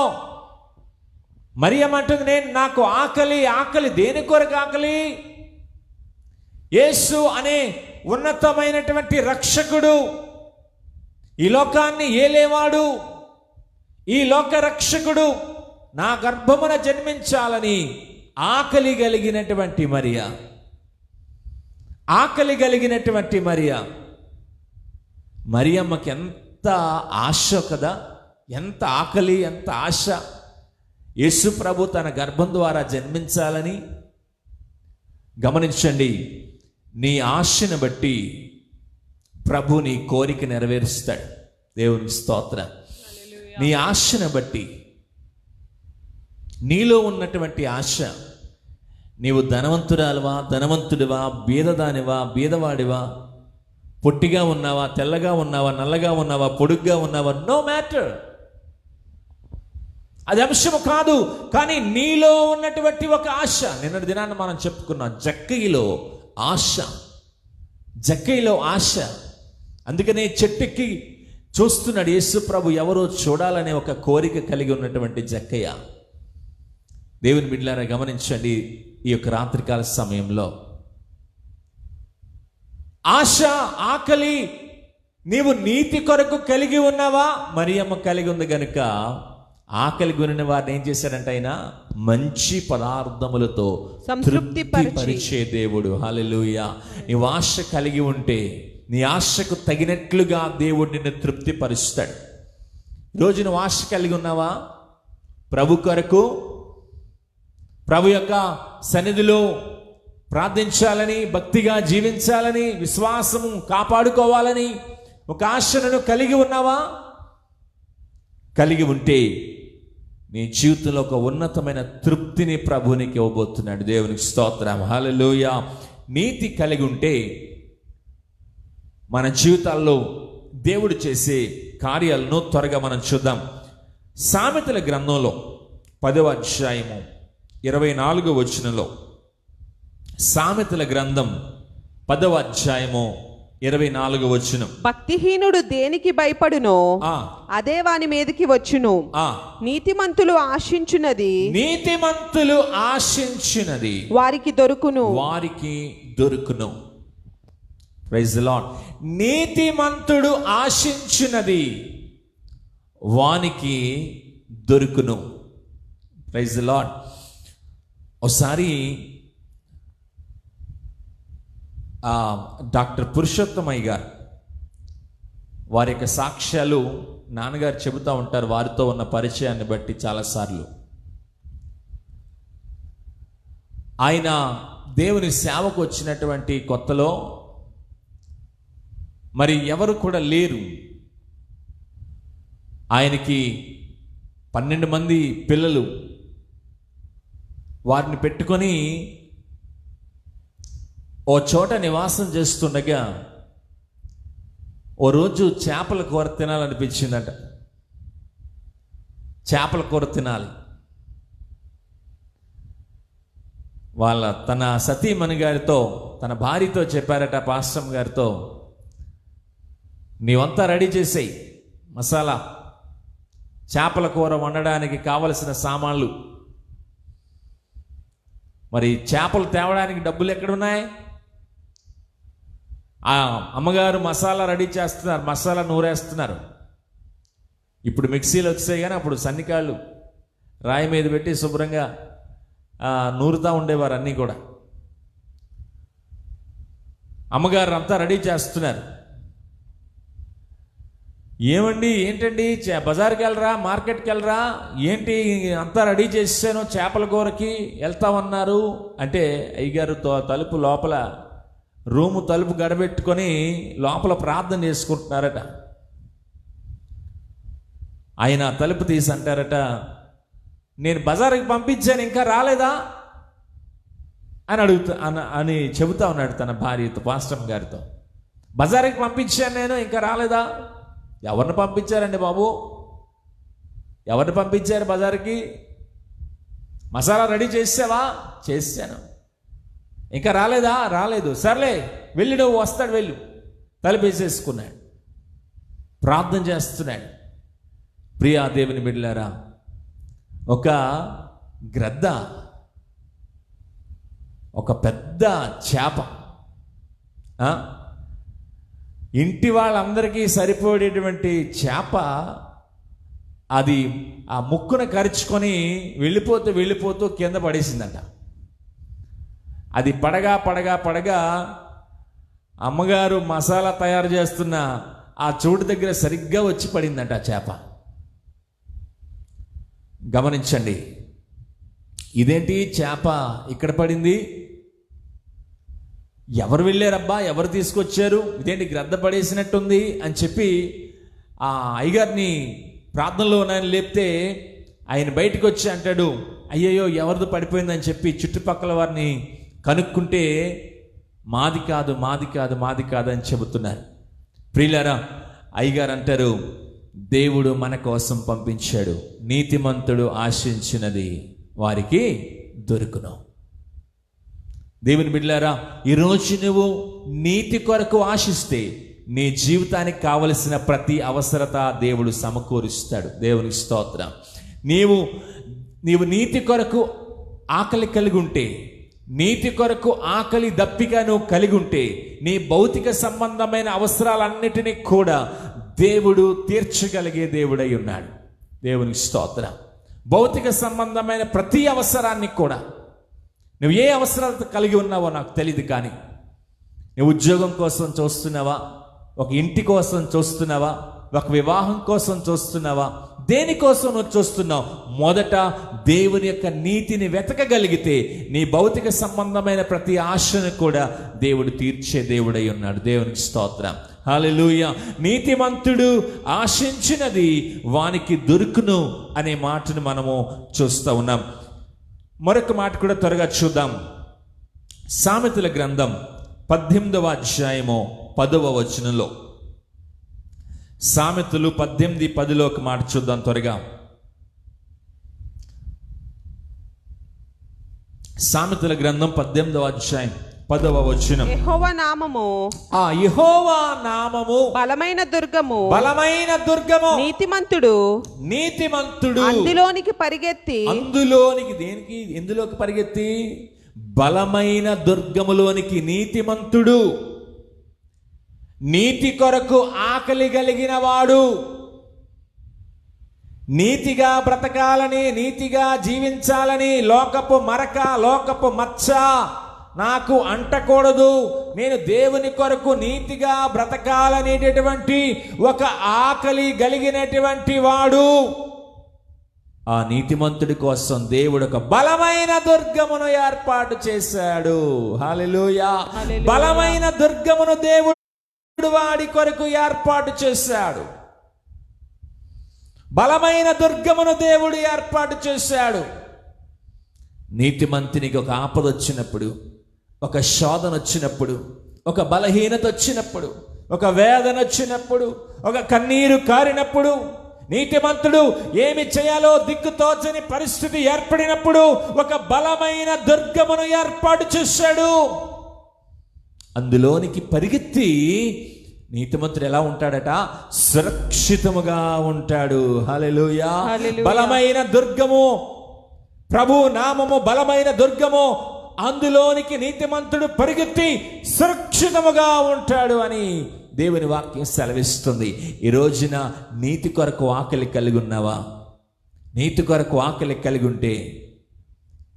D: మరియమ్మ అంటుంది, నాకు ఆకలి దేని కొరకు ఆకలి? యేసు అనే ఉన్నతమైనటువంటి రక్షకుడు, ఈ లోకాన్ని ఏలేవాడు, ఈ లోక రక్షకుడు నా గర్భమున జన్మించాలని ఆకలి కలిగినటువంటి మరియా, మరియమ్మకి ఎంత ఆశ కదా, ఎంత ఆకలి, ఎంత ఆశ. యేసు ప్రభు తన గర్భం ద్వారా జన్మించాలని. గమనించండి, నీ ఆశను బట్టి ప్రభు నీ కోరిక నెరవేరుస్తాడు. దేవుని స్తోత్రం. నీ ఆశను బట్టి, నీలో ఉన్నటువంటి ఆశ, నీవు ధనవంతుడివా, బీదదానివా, బీదవాడివా, పొట్టిగా ఉన్నావా, తెల్లగా ఉన్నావా, నల్లగా ఉన్నావా, పొడుగ్గా ఉన్నావా, నో మ్యాటర్, అది అంశము కాదు. కానీ నీలో ఉన్నటువంటి ఒక ఆశ. నిన్నటి దినాన్ని మనం చెప్పుకున్నాం, జక్కయిలో ఆశ. అందుకనే చెట్టెక్కి చూస్తున్నాడు యేసు ప్రభు, ఎవరో చూడాలనే ఒక కోరిక కలిగి ఉన్నటువంటి జక్కయ్య. దేవుని బిడ్డలారా గమనించండి, ఈ యొక్క రాత్రికాల సమయంలో ఆశ, ఆకలి నీవు నీతి కొరకు కలిగి ఉన్నావా? మరియమ్మ కలిగి ఉంది గనుక ఆకలి కొనిన వారిని ఏం చేశాడంటే ఆయన మంచి పదార్థములతో సంతృప్తి పరిచే దేవుడు. హల్లెలూయా. నీవు ఆశ కలిగి ఉంటే నీ ఆశకు తగినట్లుగా దేవుడు నిన్ను తృప్తి పరుస్తాడు. ఈరోజు నువ్వు ఆశ కలిగి ఉన్నావా?
E: ప్రభు కొరకు, ప్రభు యొక్క సన్నిధిలో ప్రార్థించాలని, భక్తిగా జీవించాలని, విశ్వాసము కాపాడుకోవాలని ఒక ఆశను కలిగి ఉన్నావా? కలిగి ఉంటే నీ జీవితంలో ఒక ఉన్నతమైన తృప్తిని ప్రభునికి ఇవ్వబోతున్నాడు. దేవునికి స్తోత్రం, హల్లెలూయా. నీతి కలిగి ఉంటే మన జీవితాల్లో దేవుడు చేసే కార్యాలను త్వరగా మనం చూద్దాం. సామెతల గ్రంథంలో 10వ అధ్యాయము 24వ వచనంలో, సామెతల గ్రంథం 10వ అధ్యాయము 24వ వచనం,
D: భక్తిహీనుడు దేనికి భయపడునో అదే వాని మీదకి వచ్చును. నీతిమంతులు ఆశించున్నది,
E: నీతిమంతులు ఆశించినది
D: వారికి దొరుకును,
E: వారికి దొరుకును. Praise the lord. నీతిమంతుడు ఆశించినది వానికి దొరుకును. Praise the lord. ఒకసారి డాక్టర్ పురుషోత్తమయ్య గారు వారి యొక్క సాక్ష్యాలు నాన్నగారు చెబుతూ ఉంటారు, వారితో ఉన్న పరిచయాన్ని బట్టి చాలాసార్లు. ఆయన దేవుని సేవకు వచ్చినటువంటి కొత్తలో మరి ఎవరు కూడా లేరు. ఆయనకి 12 మంది పిల్లలు. వారిని పెట్టుకొని ఓ చోట నివాసం చేస్తుండగా ఓ రోజు చేపల కూర తినాలనిపించిందట. చేపల కూర తినాలి. తన సతీమణి గారితో, తన భార్యతో చెప్పారట, పాస్టర్ గారితో, నీవంతా రెడీ చేసేయి, మసాలా, చేపల కూర వండడానికి కావలసిన సామాన్లు. మరి చేపలు తేవడానికి డబ్బులు ఎక్కడున్నాయి? ఆ అమ్మగారు మసాలా రెడీ చేస్తున్నారు, మసాలా నూరేస్తున్నారు. ఇప్పుడు మిక్సీలు వచ్చాయి, కానీ అప్పుడు సన్నికాళ్ళు రాయి మీద పెట్టి శుభ్రంగా నూరుతూ ఉండేవారు అన్నీ కూడా. అమ్మగారు అంతా రెడీ చేస్తున్నారు. ఏమండి, ఏంటండి, బజార్కి వెళ్ళరా, మార్కెట్కి వెళ్ళరా, ఏంటి అంతా రెడీ చేసాను, చేపల కూరకి వెళ్తామన్నారు అంటే, అయ్యగారు తలుపు లోపల, రూము తలుపు గడబెట్టుకొని లోపల ప్రార్థన చేసుకుంటున్నారట. ఆయన తలుపు తీసి అంటారట, నేను బజార్కి పంపించాను, ఇంకా రాలేదా అని అని చెబుతా ఉన్నాడు తన భార్యతో, పాస్టర్ గారితో. బజార్కి పంపించాను నేను, ఇంకా రాలేదా? ఎవరిని పంపించారండి బాబు? ఎవరిని పంపించారు బజార్కి? మసాలా రెడీ చేసావా? చేశాను. ఇంకా రాలేదా? రాలేదు. సర్లే వెళ్ళి వస్తాడు, వెళ్ళు. తలుపేసేసుకున్నాడు. ప్రార్థన చేస్తున్నాడు. ప్రియా దేవుని బిడ్డలారా, ఒక గ్రద్ద, ఒక పెద్ద చేప, ఇంటి వాళ్ళందరికీ సరిపోయేటువంటి చేప, అది ఆ ముక్కును కరుచుకొని వెళ్ళిపోతూ కింద పడేసిందంట. అది పడగా అమ్మగారు మసాలా తయారు చేస్తున్న ఆ చోటు దగ్గర సరిగ్గా వచ్చి పడిందంట ఆ చేప. గమనించండి, ఇదేంటి చేప ఇక్కడ పడింది, ఎవరు వెళ్ళారబ్బా, ఎవరు తీసుకొచ్చారు, ఇదేంటి గ్రద్ద పడేసినట్టుంది అని చెప్పి ఆ అయ్యగారిని ప్రార్థనలో ఆయన లేపితే ఆయన బయటకు వచ్చి అంటాడు, అయ్యయ్యో ఎవరిది పడిపోయిందని చెప్పి చుట్టుపక్కల వారిని కనుక్కుంటే మాది కాదు అని చెబుతున్నారు. ప్రియులారా, అయ్యగారు అంటారు, దేవుడు మన కోసం పంపించాడు, నీతిమంతుడు ఆశించినది వారికి దొరుకును. దేవుని బిడ్డలారా, ఈరోజు నువ్వు నీతి కొరకు ఆశిస్తే నీ జీవితానికి కావలసిన ప్రతి అవసరత దేవుడు సమకూరుస్తాడు. దేవునికి స్తోత్రం. నీవు నీతి కొరకు ఆకలి కలిగి ఉంటే, నీతి కొరకు ఆకలి దప్పిక నువ్వు కలిగి ఉంటే, నీ భౌతిక సంబంధమైన అవసరాలన్నిటినీ కూడా దేవుడు తీర్చగలిగే దేవుడై ఉన్నాడు. దేవునికి స్తోత్రం. భౌతిక సంబంధమైన ప్రతి అవసరాన్ని కూడా, నువ్వు ఏ అవసరాలతో కలిగి ఉన్నావో నాకు తెలియదు, కానీ నువ్వు ఉద్యోగం కోసం చూస్తున్నావా, ఒక ఇంటి కోసం చూస్తున్నావా, ఒక వివాహం కోసం చూస్తున్నావా, దేనికోసం నువ్వు చూస్తున్నావు? మొదట దేవుని యొక్క నీతిని వెతకగలిగితే నీ భౌతిక సంబంధమైన ప్రతి ఆశను కూడా దేవుడు తీర్చే దేవుడై ఉన్నాడు. దేవునికి స్తోత్రం, హల్లెలూయా. నీతిమంతుడు ఆశించినది వానికి దొరుకును అనే మాటను మనము చూస్తూ ఉన్నాం. మరొక మాట కూడా త్వరగా చూద్దాం. సామెతల గ్రంథం 18వ అధ్యాయము 10వ వచనంలో, సామెతలు 18:10లో ఒక మాట చూద్దాం త్వరగా. సామెతల గ్రంథం 18వ అధ్యాయం 10వ వచనం.
D: యెహోవా నామము
E: యెహోవా నామము
D: బలమైన దుర్గము,
E: బలమైన దుర్గము.
D: నీతిమంతుడు అందులోనికి పరిగెత్తి,
E: అందులోనికి దేనికి, ఎందులోకి పరిగెత్తి? బలమైన దుర్గములోనికి. నీతిమంతుడు, నీతి కొరకు ఆకలి కలిగిన వాడు, నీతిగా బ్రతకాలని, నీతిగా జీవించాలని, లోకపు మరక, లోకపు మచ్చ నాకు అంటకూడదు, నేను దేవుని కొరకు నీతిగా బ్రతకాలనేటటువంటి ఒక ఆకలి కలిగినటువంటి వాడు, ఆ నీతిమంతుడి కోసం దేవుడు ఒక బలమైన దుర్గమును ఏర్పాటు చేశాడు. హల్లెలూయా. బలమైన దుర్గమును దేవుడు వాడి కొరకు ఏర్పాటు చేశాడు. బలమైన దుర్గమును దేవుడు ఏర్పాటు చేశాడు. నీతిమంతునికి ఒక ఆపద వచ్చినప్పుడు, ఒక శోధన వచ్చినప్పుడు, ఒక బలహీనత వచ్చినప్పుడు, ఒక వేదన వచ్చినప్పుడు, ఒక కన్నీరు కారినప్పుడు, నీతిమంతుడు ఏమి చేయాలో దిక్కుతోచని పరిస్థితి ఏర్పడినప్పుడు ఒక బలమైన దుర్గమును ఏర్పాటు చేశాడు. అందులోనికి పరిగెత్తి నీతిమంతుడు ఎలా ఉంటాడట? సురక్షితముగా ఉంటాడు. హల్లెలూయా. బలమైన దుర్గము, ప్రభు నామము బలమైన దుర్గము, అందులోనికి నీతిమంతుడు పరిగెత్తి సురక్షితముగా ఉంటాడు అని దేవుని వాక్యం సెలవిస్తుంది. ఈ రోజున నీతి కొరకు ఆకలి కలిగి ఉన్నావా? నీతి కొరకు ఆకలి కలిగి ఉంటే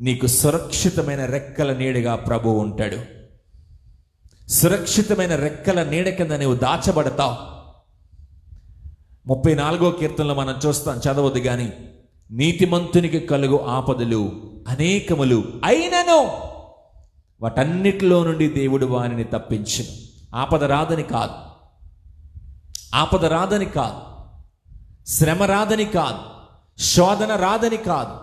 E: నీకు సురక్షితమైన రెక్కల నీడగా ప్రభు ఉంటాడు. సురక్షితమైన రెక్కల నీడ కింద నీవు దాచబడతావు. 34వ కీర్తనలో మనం చూస్తాం, చదవద్దు గాని, నీతిమంతునికి కలుగు ఆపదలు అనేకములు అయినను వాటన్నిటిలో నుండి దేవుడు వారిని తప్పించును. ఆపద రాదని కాదు, ఆపద రాదని కాదు, శ్రమ రాదని కాదు, శోధన రాదని కాదు.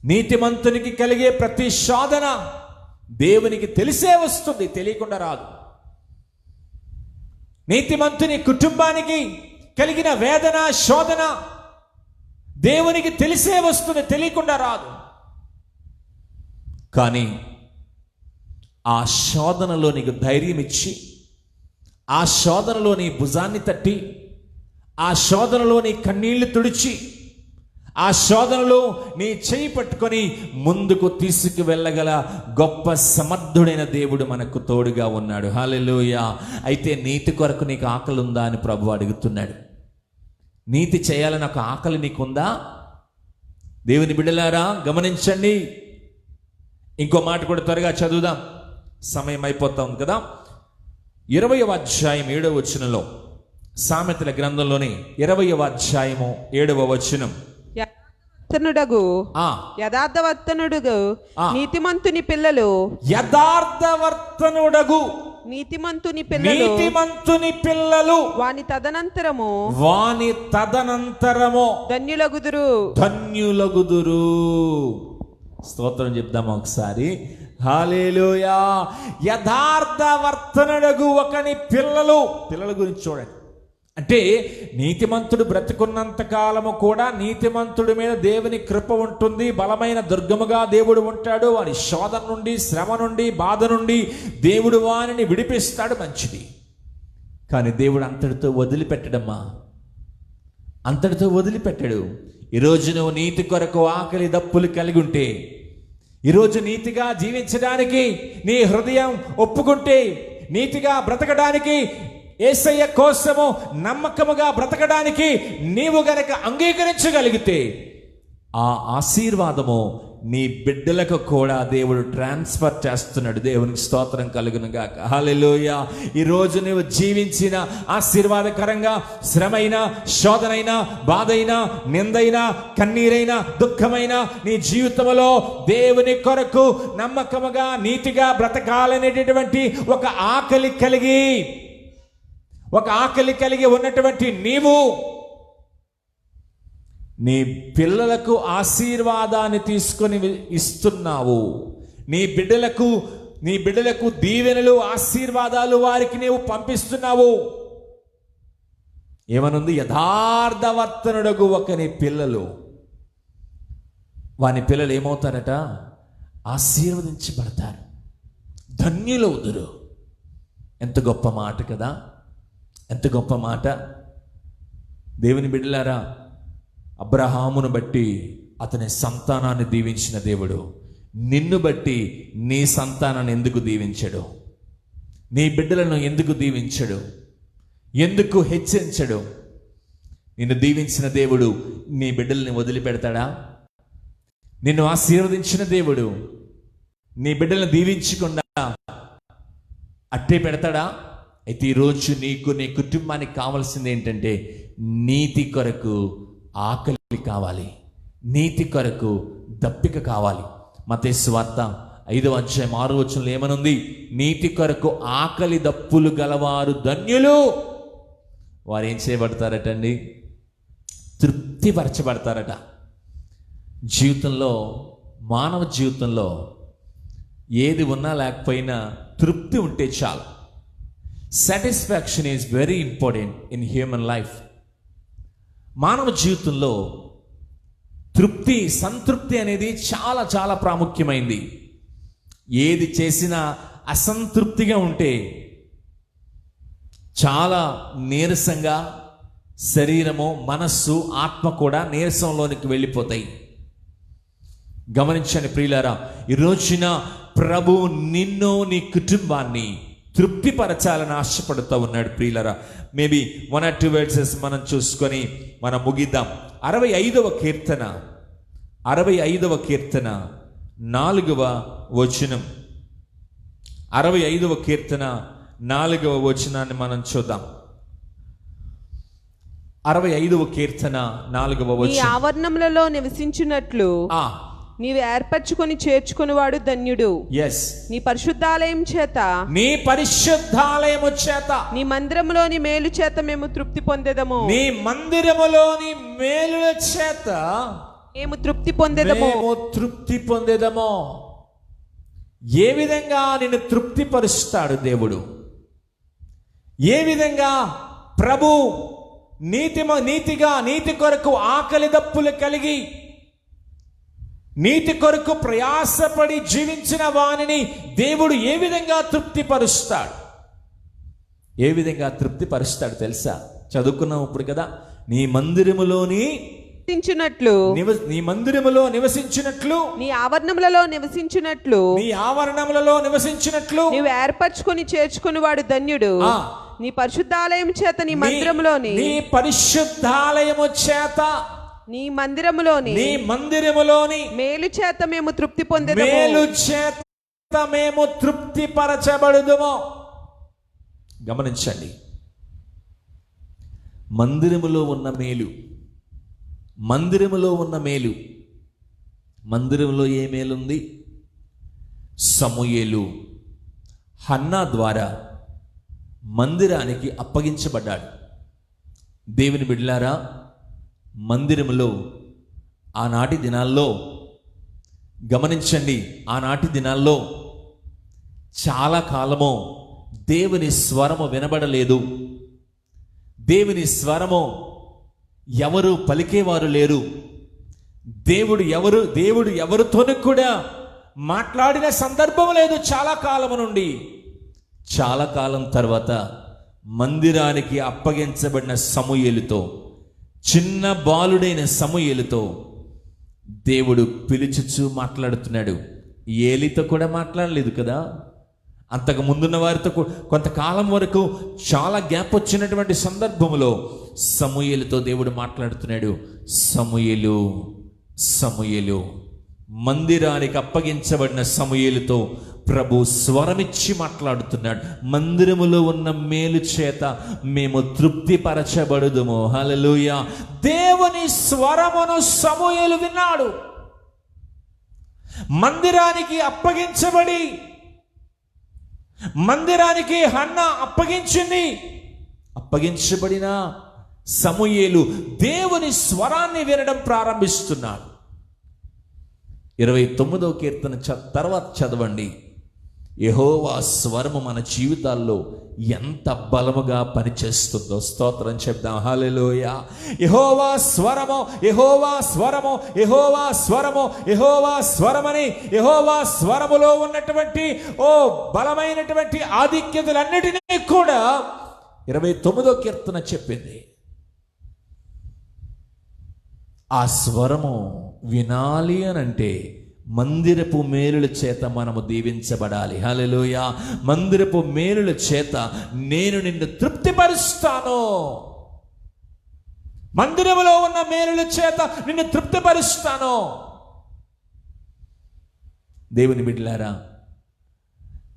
E: నీతిమంతునికి కలిగే ప్రతి శోధన దేవునికి తెలిసే వస్తుంది, తెలియకుండా రాదు. నీతిమంతుని కుటుంబానికి కలిగిన వేదన, శోధన దేవునికి తెలిసే వస్తుంది, తెలియకుండా రాదు. కానీ ఆ శోధనలో నీకు ధైర్యం ఇచ్చి, ఆ శోధనలో నీ భుజాన్ని తట్టి, ఆ శోధనలో నీ కన్నీళ్లు తుడిచి, ఆ శోధనలో నీ చేయి పట్టుకొని ముందుకు తీసుకు వెళ్ళగల గొప్ప సమర్థుడైన దేవుడు మనకు తోడుగా ఉన్నాడు. హల్లెలూయా. అయితే నీతి కొరకు నీకు ఆకలి ఉందా అని ప్రభు అడుగుతున్నాడు. నీతి చేయాలని ఒక ఆకలి నీకుందా? దేవుని బిడ్డలారా గమనించండి. ఇంకో మాట కూడా త్వరగా చదువుదాం, సమయం అయిపోతాం కదా. 20వ అధ్యాయం 7వ వచనంలో, సామెతల గ్రంథంలోని 20వ అధ్యాయము 7వ వచనం.
D: యథార్థవర్తనుడుగు నీతిమంతుని పిల్లలు,
E: యథార్థవర్తనుడగు
D: నీతిమంతుని
E: పిల్లలు
D: వాని తదనంతరము
E: ధన్యులగుదురు. స్తోత్రం చెప్దామా ఒకసారి? హల్లెలూయా. యథార్థవర్తనుడగు ఒకని పిల్లల గురించి చూడండి. అంటే నీతిమంతుడు బ్రతికున్నంత కాలము కూడా నీతిమంతుడి మీద దేవుని కృప ఉంటుంది, బలమైన దుర్గముగా దేవుడు ఉంటాడు. వాడి శోధన నుండి, శ్రమ నుండి, బాధ నుండి దేవుడు వారిని విడిపిస్తాడు. మంచిది. కానీ దేవుడు అంతటితో వదిలిపెట్టడమ్మా, అంతటితో వదిలిపెట్టాడు. ఈరోజు నువ్వు నీతి కొరకు ఆకలి దప్పులు కలిగి ఉంటే, ఈరోజు నీతిగా జీవించడానికి నీ హృదయం ఒప్పుకుంటే, నీతిగా బ్రతకడానికి, యేసయ్య కోసము నమ్మకముగా బ్రతకడానికి నీవు గనక అంగీకరించగలిగితే, ఆ ఆశీర్వాదము నీ బిడ్డలకు కూడా దేవుడు ట్రాన్స్ఫర్ చేస్తున్నాడు. దేవునికి స్తోత్రం కలుగును గాక. హల్లెలూయా. ఈరోజు నువ్వు జీవించిన ఆశీర్వాదకరంగా శ్రమైన, శోధనైనా, బాధైనా, నిందైనా, కన్నీరైనా, దుఃఖమైన నీ జీవితంలో దేవుని కొరకు నమ్మకముగా నీతిగా బ్రతకాలనేటటువంటి ఒక ఆకలి కలిగి ఉన్నటువంటి నీవు నీ పిల్లలకు ఆశీర్వాదాన్ని తీసుకొని ఇస్తున్నావు. నీ బిడ్డలకు దీవెనలు, ఆశీర్వాదాలు వారికి నీవు పంపిస్తున్నావు. ఏమనుంది? యథార్థవర్తనుడగు ఒకని పిల్లలు, వాని పిల్లలు ఏమవుతారట? ఆశీర్వదించబడతారు, ధన్యులవుదురు. ఎంత గొప్ప మాట కదా, ఎంత గొప్ప మాట. దేవుని బిడ్డలారా, అబ్రహామును బట్టి అతని సంతానాన్ని దీవించిన దేవుడు నిన్ను బట్టి నీ సంతానాన్ని ఎందుకు దీవించడు? నీ బిడ్డలను ఎందుకు దీవించడు? ఎందుకు హెచ్చరించడు? నిన్ను దీవించిన దేవుడు నీ బిడ్డల్ని వదిలిపెడతాడా? నిన్ను ఆశీర్వదించిన దేవుడు నీ బిడ్డలను దీవించకుండా అట్టే పెడతాడా? అయితే ఈరోజు నీకు, నీ కుటుంబానికి కావాల్సింది ఏంటంటే నీతి కొరకు ఆకలి కావాలి, నీతి కొరకు దప్పిక కావాలి. మత్తయి సువార్త 5వ అధ్యాయం 6వ వచనంలో ఏమనుంది? నీతి కొరకు ఆకలి దప్పులు గలవారు ధన్యులు. వారు ఏం చేయబడతారటండి? తృప్తిపరచబడతారట. జీవితంలో, మానవ జీవితంలో ఏది ఉన్నా లేకపోయినా తృప్తి ఉంటే చాలు. Satisfaction is very important in human life. మానవ జీవితంలో సంతృప్తి అనేది చాలా చాలా ప్రాముఖ్యమైంది. ఏది చేసినా అసంతృప్తిగా ఉంటే చాలా నీరసంగా శరీరము, మనస్సు, ఆత్మ కూడా నీరసంలోనికి వెళ్ళిపోతాయి. గమనించండి ప్రియులారా, ఈ రోజున ప్రభు నిన్ను, నీ కుటుంబాన్ని తృప్తిపరచాలని ఆశపడుతూ ఉన్నాడు ప్రియులారా. మేబీ 1 or 2 verses మనం చూసుకొని మనం ముగిద్దాం. 65వ కీర్తన 4వ వచనం. 65వ కీర్తన 4వ వచనాన్ని మనం చూద్దాం. 65వ కీర్తన 4వ వచనం.
D: నీ ఆవరణములలో నివసించున్నట్లు నీవు ఏర్పరచుకొని చేర్చుకునేవాడు ధన్యుడు. నీ పరిశుద్ధాలయం చేత, నీ మందిరములోని మేలు చేత మేము తృప్తి పొందేదము.
E: నీ మందిరములోని మేలుల చేత
D: మేము తృప్తి పొందేదము.
E: ఏ విధంగా నిన్ను తృప్తిపరుస్తాడు దేవుడు? ఏ విధంగా ప్రభు నీతి కొరకు ఆకలి దప్పులు కలిగి నీతి కొరకు ప్రయాసపడి జీవించిన వానిని దేవుడు ఏ విధంగా తృప్తిపరుస్తాడు? ఏ విధంగా తృప్తిపరుస్తాడు తెలుసా? చదువుకున్నాం ఇప్పుడు కదా. నీ మందిరములో నివసించినట్లు,
D: నీ ఆవరణములలో నివసించినట్లు నీవు ఏర్పరచుకొని చేర్చుకుని వాడు ధన్యుడు. నీ పరిశుద్ధాలయం చేత, నీ మందిరములోని,
E: నీ పరిశుద్ధాలయము చేత,
D: నీ మందిరములోని మేలు చేత మేము తృప్తి పొందేదము.
E: మేలు చేత మేము తృప్తిపరచబడుదుము. గమనించండి, మందిరములో ఉన్న మేలు, మందిరంలో ఏ మేలుంది? సమూయేలు హన్నా ద్వారా మందిరానికి అప్పగించబడ్డాడు. దేవుని బిడ్డలారా, మందిరములో ఆనాటి దినాల్లో, గమనించండి, ఆనాటి దినాల్లో చాలా కాలము దేవుని స్వరము వినబడలేదు. దేవుని స్వరము ఎవరు పలికేవారు లేరు. దేవుడు ఎవరితోనూ కూడా మాట్లాడిన సందర్భం లేదు చాలా కాలము నుండి. చాలా కాలం తర్వాత మందిరానికి అప్పగించబడిన సమూయేలుతో, చిన్న బాలుడైన సమూయేలుతో దేవుడు పిలుచుచూ మాట్లాడుతున్నాడు. ఏలితో కూడా మాట్లాడలేదు కదా. అంతకు ముందున్న వారితో కొంతకాలం వరకు చాలా గ్యాప్ వచ్చినటువంటి సందర్భంలో సమూయేలుతో దేవుడు మాట్లాడుతున్నాడు. సమూయేలు, సమూయేలు, మందిరానికి అప్పగించబడిన సమూయేలుతో ప్రభు స్వరమిచ్చి మాట్లాడుతున్నాడు. మందిరములో ఉన్న మేలు చేత మేము తృప్తిపరచబడుదుము. హల్లెలూయా. దేవుని స్వరమును సమూయేలు విన్నాడు. మందిరానికి అప్పగించబడి, మందిరానికి హన్న అప్పగించింది. అప్పగించబడిన సమూయేలు దేవుని స్వరాన్ని వినడం ప్రారంభిస్తున్నాడు. 29వ కీర్తన తర్వాత చదవండి. యెహోవా స్వరము మన జీవితాల్లో ఎంత బలముగా పనిచేస్తుందో స్తోత్రం చెప్దాం. హల్లెలూయా. యెహోవా స్వరము, యెహోవా స్వరము, యెహోవా స్వరము, యెహోవా స్వరమని యెహోవా స్వరములో ఉన్నటువంటి బలమైనటువంటి ఆధిక్యతలన్నిటినీ కూడా 29వ కీర్తన చెప్పింది. ఆ స్వరము వినాలి అనంటే మందిరపు మేలుల చేత మనము దీవించబడాలి. హల్లెలూయా. మందిరపు మేలుల చేత నేను నిన్ను తృప్తిపరుస్తాను. మందిరములో ఉన్న మేలుల చేత నిన్ను తృప్తిపరుస్తాను. దేవుని బిడ్డలారా,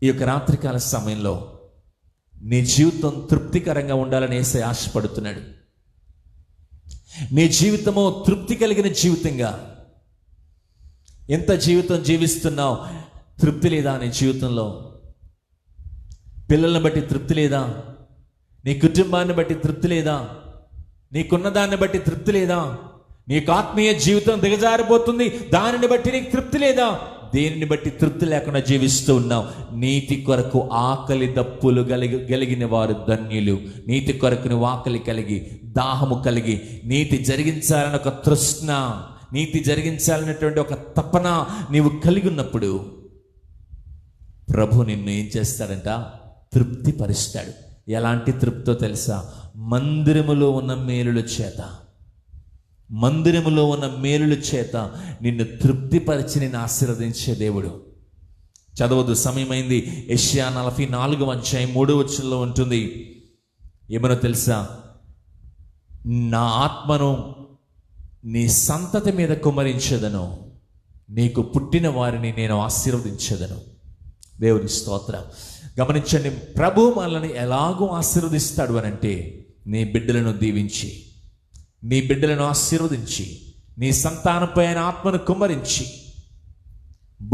E: ఈ యొక్క రాత్రికాల సమయంలో నీ జీవితం తృప్తికరంగా ఉండాలని యేసయ్య ఆశపడుతున్నాడు. నీ జీవితము తృప్తి కలిగిన జీవితంగా. ఎంత జీవితం జీవిస్తున్నావు? తృప్తి లేదా నీ జీవితంలో? పిల్లల్ని బట్టి తృప్తి లేదా? నీ కుటుంబాన్ని బట్టి తృప్తి లేదా? నీకున్న దాన్ని బట్టి తృప్తి లేదా? నీకు ఆత్మీయ జీవితం దిగజారిపోతుంది, దానిని బట్టి నీకు తృప్తి లేదా? దేనిని బట్టి తృప్తి లేకుండా జీవిస్తూ ఉన్నావు? నీతి కొరకు ఆకలి దప్పులు కలిగిన వారు ధన్యులు. నీతి కొరకు నువ్వు ఆకలి కలిగి, దాహము కలిగి, నీతి జరిగించాలని ఒక తృష్ణ, నీతి జరిగించాలనేటువంటి ఒక తపన నీవు కలిగి ఉన్నప్పుడు ప్రభు నిన్ను ఏం చేస్తాడంట? తృప్తి పరుస్తాడు. ఎలాంటి తృప్తితో తెలుసా? మందిరములో ఉన్న మేలుల చేత, మందిరములో ఉన్న మేలుల చేత నిన్ను తృప్తిపరిచి నిన్ను ఆశీర్వదించే దేవుడు. చదవద్దు, సమయమైంది. యెషయా 44:3 ఉంటుంది. ఏమనో తెలుసా? నా ఆత్మను నీ సంతతి మీద కుమ్మరించదను, నీకు పుట్టిన వారిని నేను ఆశీర్వదించదను. దేవుని స్తోత్రం. గమనించండి, ప్రభు మనల్ని ఎలాగో ఆశీర్వదిస్తాడు అనంటే నీ బిడ్డలను దీవించి, నీ బిడ్డలను ఆశీర్వదించి, నీ సంతానంపై ఆయన ఆత్మను కుమ్మరించి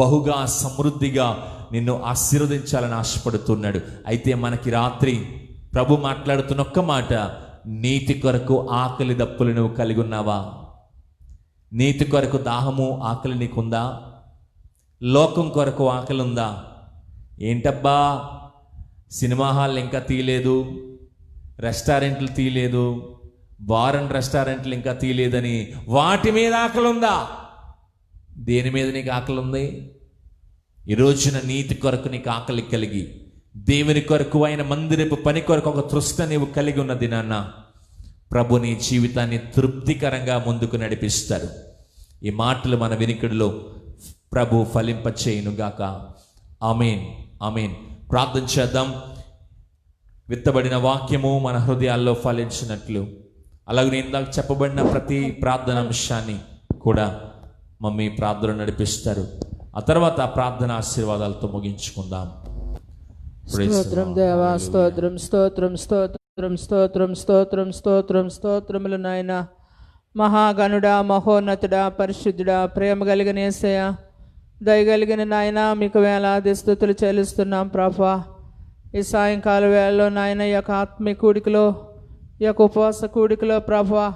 E: బహుగా సమృద్ధిగా నిన్ను ఆశీర్వదించాలని ఆశపడుతున్నాడు. అయితే మనకి రాత్రి ప్రభు మాట్లాడుతున్న ఒక్క మాట, నీతి కొరకు ఆకలి దప్పులు నువ్వు కలిగి ఉన్నావా? నీతి కొరకు దాహము ఆకలి నీకుందా? లోకం కొరకు ఆకలి ఉందా? ఏంటబ్బా, సినిమా హాల్ ఇంకా తీయలేదు, రెస్టారెంట్లు తీయలేదు, బార్ రెస్టారెంట్లు ఇంకా తీయలేదని వాటి మీద ఆకలి ఉందా? దేని మీద నీకు ఆకలి ఉంది? ఈ రోజున నీతి కొరకు నీకు ఆకలి కలిగి, దేవుని కొరకు, ఆయన మందిరపు పని కొరకు ఒక తృష్ణ నీవు కలిగి ఉన్న దినాన్న ప్రభు నీ జీవితాన్ని తృప్తికరంగా ముందుకు నడిపిస్తారు. ఈ మాటలు మన వినికిడిలో ప్రభు ఫలింపచేయునుగాక. ఆమేన్, ఆమేన్. ప్రార్థన చేద్దాం. విత్తబడిన వాక్యము మన హృదయాల్లో ఫలించినట్లు, అలాగే ఇందాక చెప్పబడిన ప్రతి ప్రార్థన అంశాన్ని కూడా మమ్మీ ప్రార్థన నడిపిస్తారు. ఆ తర్వాత ప్రార్థన ఆశీర్వాదాలతో ముగించుకుందాం.
D: స్తోత్రం దేవా, స్తోత్రం, స్తోత్రం, స్తోత్రం, స్తోత్రం, స్తోత్రం, స్తోత్రం, స్తోత్రములు నాయన. మహాగణుడా, మహోన్నతుడా, పరిశుద్ధుడా, ప్రేమ కలిగిన యేసయ్య, దయగలిగిన నాయన, మీకు వేలాది స్తుతులు చెల్లిస్తున్నాం ప్రభా. ఈ సాయంకాల వేళలో నాయన, ఈ యొక్క ఆత్మీయ కూడికలో, ఈ యొక్క ఉపవాస కూడికలో ప్రభా,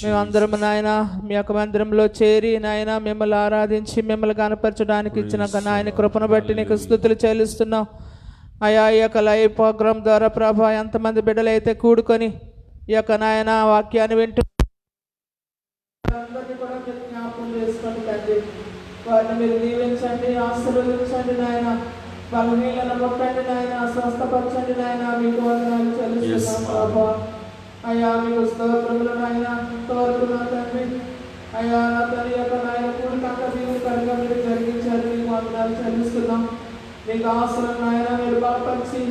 D: మేమందరం నాయన మీ యొక్క మందిరంలో చేరి నాయన మిమ్మల్ని ఆరాధించి మిమ్మల్ని కనపరచడానికి ఇచ్చిన నాయన కృపను బట్టి నీకు స్తుతులు చెల్లిస్తున్నాం అయా. ఈ యొక్క లైవ్ ప్రోగ్రాం ద్వారా ప్రభా, ఎంతమంది బిడ్డలైతే కూడుకొని ఈ యొక్క నాయన వాక్యాన్ని వింటూ వారిని మీరు దీవించండి, ఆశీర్వదించండి నాయన. బలహీనలను ముట్టండి నాయన, స్వస్థపరచండి నాయన. మీకు వందనాలు చెల్లిస్తున్నాం ప్రభా. అయ్యా మీకు స్తోత్రములు నాయన. ఇంతవరకు నా తండ్రి అయ్యా, నా తల్లి యొక్క నాయన కూడికాక దీవెనకరంగా మీరు జరిగించారు. మీకు వందనాలు చెల్లిస్తున్నాం. మీకు అవసరం నాయన, మీరు బలపరిచి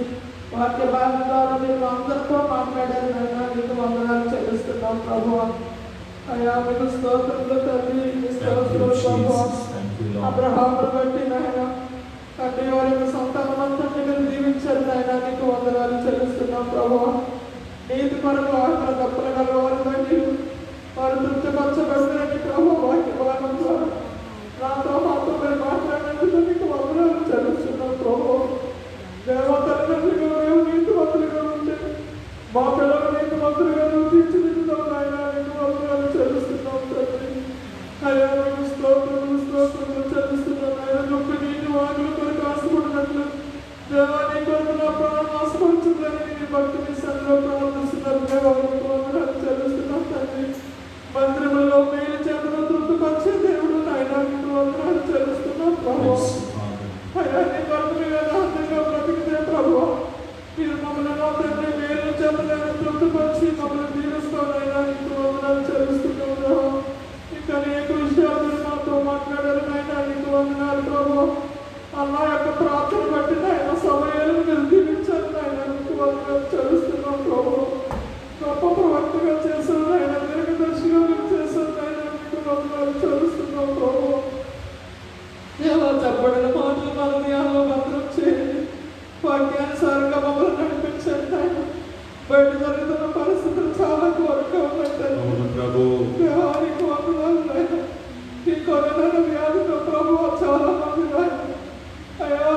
D: వాక్య భాగం ద్వారా మీరు అందరితో మాట్లాడారు నాయన. మీకు వందనాలు చెల్లిస్తున్నాం ప్రభువా.
F: అయ్యా మీకు స్తోత్రములు తండ్రి, మీ స్తోత్రములు ప్రభువా. అబ్రహామును బట్టి నాయన తండ్రి వారి యొక్క సంతానమంతా మీరు దీవించారు నాయన, నీకు వందనాలు చెల్లిస్తున్నాం ప్రభువా. నీతి కొరకు ఆకలి తప్పులు కలవారు బట్టి వారు తృప్తిపరచబడుతున్నట్టు ప్రభు వాక్యభాగం ద్వారా నాతో మాతో మీరు మాట్లాడినందుకు నీకు వందనాలు చెల్లిస్తున్నాం ప్రభు. దేవతలుగా మేము నీతివంతులుగా ఉంటే మా పిల్లలు నీతివంతులుగా నువ్వు తీర్చిదిద్దుతావు నాయన, నీకు వందనాలు చెల్లిస్తున్నాం తండ్రి. అయ్యా మీకు స్తోత్రములు చెల్లిస్తున్నాం నాయన. నొప్పి నీటి వాకులు కొరకు ఆశపడినట్లు దేవా నీ కొరకు నా ప్రాణం ఆశపడుతుందని నీ భక్తిని సన్నిలో ప్రారంభిస్తున్నారు దేవా, నీకు వందనాలు చెల్లిస్తున్నాం తండ్రి. మందిరంలో మేలు చేతులు తృప్తిపరిచే దేవుడు నాయన, నీకు వందనాలు చెల్లిస్తున్నాం ప్రభు. అయ్యా నీ కొరకు మీరు యథార్థంగా బ్రతికితే ప్రభు, మీరు మమ్మల్ని నా తండ్రి మేలు చేతులను తృప్తిపరిచి మమ్మల్ని దీవిస్తానైనా, నీకు వందనాలు చెల్లిస్తున్నాం ప్రభు. ఇంకా అనేక విషయాలు మీరు మాతో మాట్లాడారు నాయన, నీకు వందనాలు ప్రభు. అన్న యొక్క ప్రార్థన బట్టి నాయన సమయాలను మీరు దీవించారు నాయన, నీకు వందనాలు చెల్లిస్తున్నాం ప్రభు. గొప్ప ప్రవక్తగా చేశారు నాయన, దీర్ఘదర్శిగా మీరు చేశారు నాయన, నీకు వందనాలు చెల్లిస్తున్నాం ప్రభు. ఎలా చెప్పబడిన మాటలు మన ధ్యానంలో భద్రం చేయండి, వాక్యానుసారంగా మమ్మల్ని నడిపించండి నాయన. బయట జరుగుతున్న పరిస్థితులు చాలా ఘోరంగా ఉన్నాయి
A: ప్రభు.
F: దేవానికి వందనాలు నాయన. ఈ కరోనా వ్యాధితో ప్రభు చాలా మంది నాయన, అయ్యా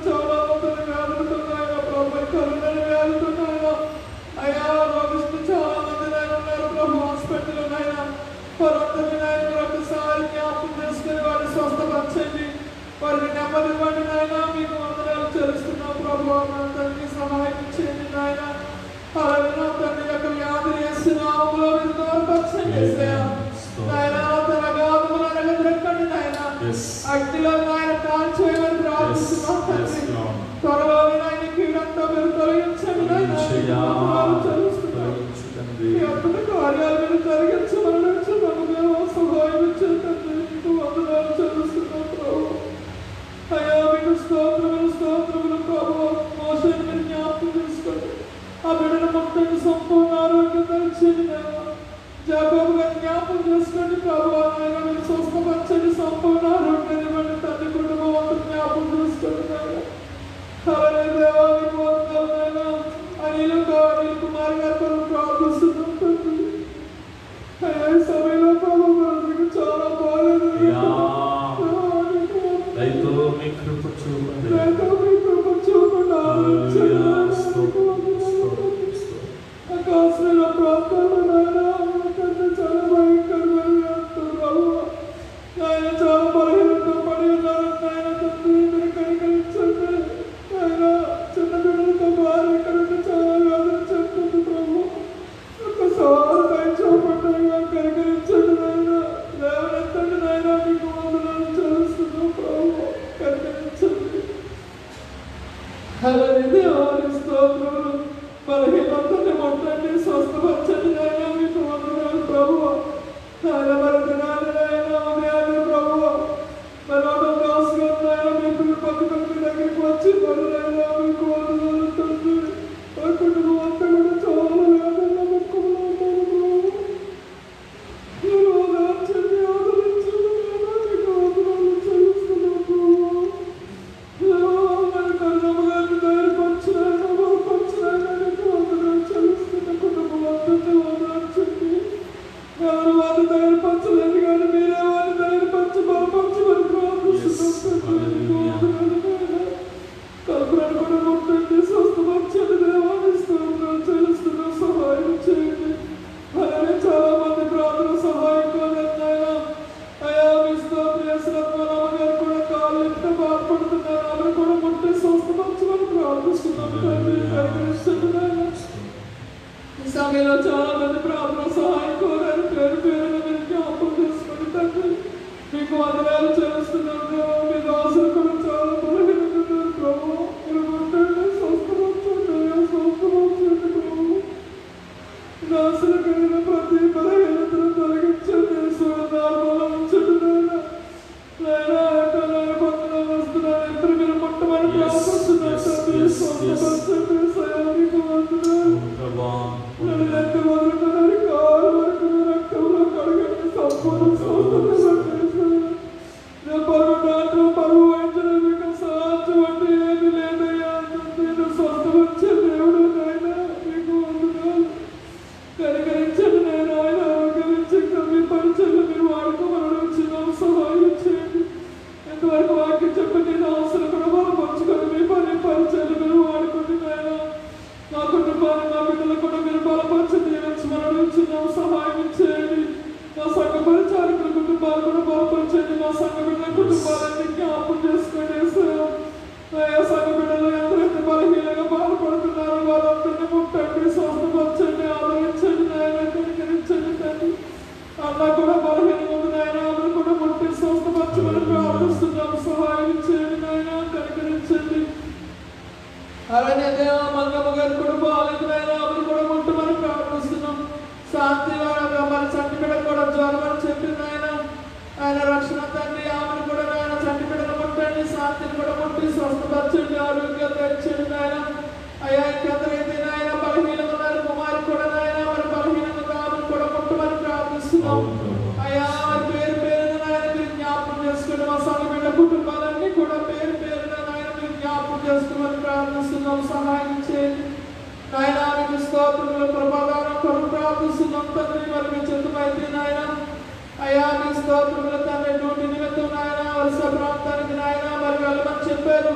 F: చాలా మంది వ్యాధులతో నాయన ప్రభు, ఈ కరోనా వ్యాధితో నాయన అయ్యా రోగిస్తూ చాలా మంది నాయన ఉన్నారు ప్రభు హాస్పిటల్ నాయన. వారందరినీ నాయన ఒకసారి జ్ఞాపకం చేసుకుని వారిని స్వస్థపరచండి, వారిని నెమ్మదివ్వండి నాయన, మీకు వందనాలు చెల్లిస్తున్నాం ప్రభు. తండ్రి సహాయం చేయండి నాయన. అలాగే నా తండ్రి యొక్క వ్యాధి వేస్తున్నాములో మీరు దూరపరచండి నాయన. తన గాధములు అనగదొరకండి నాయన, అగ్నిలో నాయన కాల్చివేయమని ప్రార్థిస్తున్నాం తండ్రి. త్వరలో నాయన కీడంతా మీరు తొలగించండి నాయన, చెల్లిస్తున్నాం. ఈ అద్భుత కార్యాలు మీరు తొలగించమని నడుచున్నాము, సహాయం చేయండి, మీకు వందనాలు చెల్లిస్తున్నాం ప్రభు. అయ్యా మీకు స్తోత్రములు ప్రభు. మోషేని మీరు జ్ఞాపకం చేసుకోండి, ఆ బిడ్డను మొత్తం సంపూర్ణ ఆరోగ్యం దయచేయండి నాయన. జాబోబు గారిని జ్ఞాపకం చేసుకోండి ప్రభు, నాయన మీరు స్వస్థపరచండి, సంపూర్ణ ఆరోగ్యాన్ని ఇవ్వండి తండ్రి. కుటుంబం అంతా జ్ఞాపకం చేసుకోండి నాయన. అలాగే దేవా మీకు వందనాలు నాయన. అనిల్ కుమార్ గారి కొరకు ప్రార్థిస్తున్నాం తండ్రి. అయ్యా ఈ సమయంలో ప్రభు మీకు చాలా బాగాలేదు,
A: దయతో మీ కృప చూపండి.
F: ఆకాశంలో ప్రాంతాల్లో నాయన చాలా భయంకరమైన ప్రభు, నాయన చాలా బలహీనతో పడి ఉన్నారు నాయన. తండ్రి మీరు కనికరించండి నాయన. చిన్న బిడ్డలతో భార్య ఇక్కడ చాలా వ్యాధులు చెప్తుంది ప్రభు, ఒక్కసారి పై చూపండిగా కనికరించండి నాయన. లేవనెత్తండి నాయన, మీకు వందనాలు చెల్లిస్తున్నాం ప్రభు, కనికరించండి. అలాగే దేవానికి స్తోత్రములు. బలహీనంతని ముట్టండి, స్వస్థపరచండి నాయన, మీకు వందనాలు ప్రభు. నాయన మరి నాయన వ్యాధి ప్రభు, మరొక దాసు గారు నాయన మీకు పథకం మీ దగ్గరికి వచ్చి మరి నాయన మీకు వందనాలు తండ్రి. ఆ కుటుంబం అంతా కూడా చాలా వ్యాధుల్లో ముక్కులో ఉన్నారు ప్రభు, మీరు ఆదరించండి, ఆదరించండి నాయన, మీకు వందనాలు చెల్లిస్తున్నాం ప్రభు. మరి కరుణమ్మ గారిని ధైర్యపరచునాయన, బలపరచునాయన, నీకు వందనాలు చెల్లిస్తున్న కుటుంబం అంతా ఓదార్చండి. ఎవరు వారిని ధైర్యపరచలేదు కానీ మీరే వారిని ధైర్యపరచి బలపరచమని ప్రార్థిస్తున్నాం తండ్రి. నీకు వందనాలు నాయన. కల్పనను కూడా ముట్టండి, స్వస్థపరచండి దేవాన్ని స్తోత్రాలు చెల్లిస్తున్నాం, సహాయం చేయండి. అలాగే చాలా మంది ప్రార్థన సహాయం కాలేదు నాయన. అయ్యా మీ స్తోత్రం యశ్వరత్మరామ గారు కూడా కాళ్ళు ఎంత బాధపడుతున్నారు, ఆమెను కూడా ముట్టి స్వస్థపరచమని ప్రార్థిస్తున్నాం తండ్రి. కనికరించండి నాయన. ఈ సమయంలో చాలా మంది ప్రార్థన సహాయం కోరారు, పేరు పేరున మీరు జ్ఞాపకం చేసుకోండి తండ్రి. మీకు వందనాలు చెల్లిస్తున్నాం దేవా. మీ దాసులు కూడా చాలా బలహీనంగా ప్రభు, మీరు ముట్టండి, స్వస్థపరచండి, స్వస్థపరచండి ప్రభు. దాసులు కలిగిన ప్రతి బలహీనతను తొలగించండి, సురదార్మలో ఉంచండి నాయన. నాయన కొందరు వస్తున్నారు, ఇప్పుడు మీరు ముట్టమని ప్రార్థిస్తున్నాం తండ్రి. స్వస్థపరచండి సయానికి వందనాలు. నన్ను మొదలుకొని కాలు వరకు రక్తంలో ఇంతవరకు వాక్యం చెప్పండి నా అవసరం కూడా బలపరుచుకొని మీ పని పరిచయాలు మీరు వాడుకోండి నాయన. నా కుటుంబాన్ని నా బిడ్డలు కూడా మీరు బలపరిచి దీవించమని సహాయం చేయండి. మా సంఘ పరిచారకుల కుటుంబాలు కూడా బలపరచండి. మా సంఘ బిడ్డల కుటుంబాలన్నీ జ్ఞాపకం చేసుకోండి. సంఘ బిడ్డలు ఎంతైతే బలహీనంగా బాధపడుతున్నారు వాళ్ళందరినీ ముట్టండి, స్వస్థపరచండి, ఆదరించండి నాయన, కనికరించండి తండ్రి. అలా కూడా బలహీనంగా ఉంది నాయన, అందరూ కూడా ముట్టి స్వస్థపరచమని ప్రార్థిస్తున్నాం. సహాయం చేయండి నాయన, కనికరించండి. అలానే దేవ మంగమ్మ గారు కూడా బాగాలేదు నాయన, ఆమెను కూడా ముట్టమని ప్రార్థిస్తున్నాం. శాంతి మరి చంటి బిడ్డ కూడా జ్వరం అని చెప్పింది ఆయన. ఆయన రక్షణ తండ్రి, ఆమెను కూడా నాయన చంటి బిడ్డను ముట్టండి, శాంతిని కూడా ముట్టి స్వస్థపరచండి, ఆరోగ్యం తెచ్చండి ఆయన. అయ్యా ఇంకెంతైతే నాయన బలహీనంగా ఉన్నారు కుమారు కూడా నాయన మరి బలహీనంగా ఆమెను కూడా ముట్టమని ప్రార్థిస్తున్నాం. అయ్యా మరి పేరు పేరున నాయన మీరు జ్ఞాపకం చేసుకుని మా సంఘ బిడ్డ కుటుంబాలన్నీ కూడా పేరు పేరున నాయన మీరు జ్ఞాపకం చేసుకోమని ప్రార్థిస్తున్నాం. సహాయం చేయండి నాయన. మీకు స్తోత్రములు ప్రభావం కొరకు ప్రార్థిస్తున్నాం తండ్రి. మరి మీ చిత్తమైతే నాయన అయ్యా మీ స్తోత్రములు తండ్రి. డ్యూటీ నిమిత్తం నాయన వరుస ప్రాంతానికి నాయన మరి వెళ్ళమని చెప్పారు.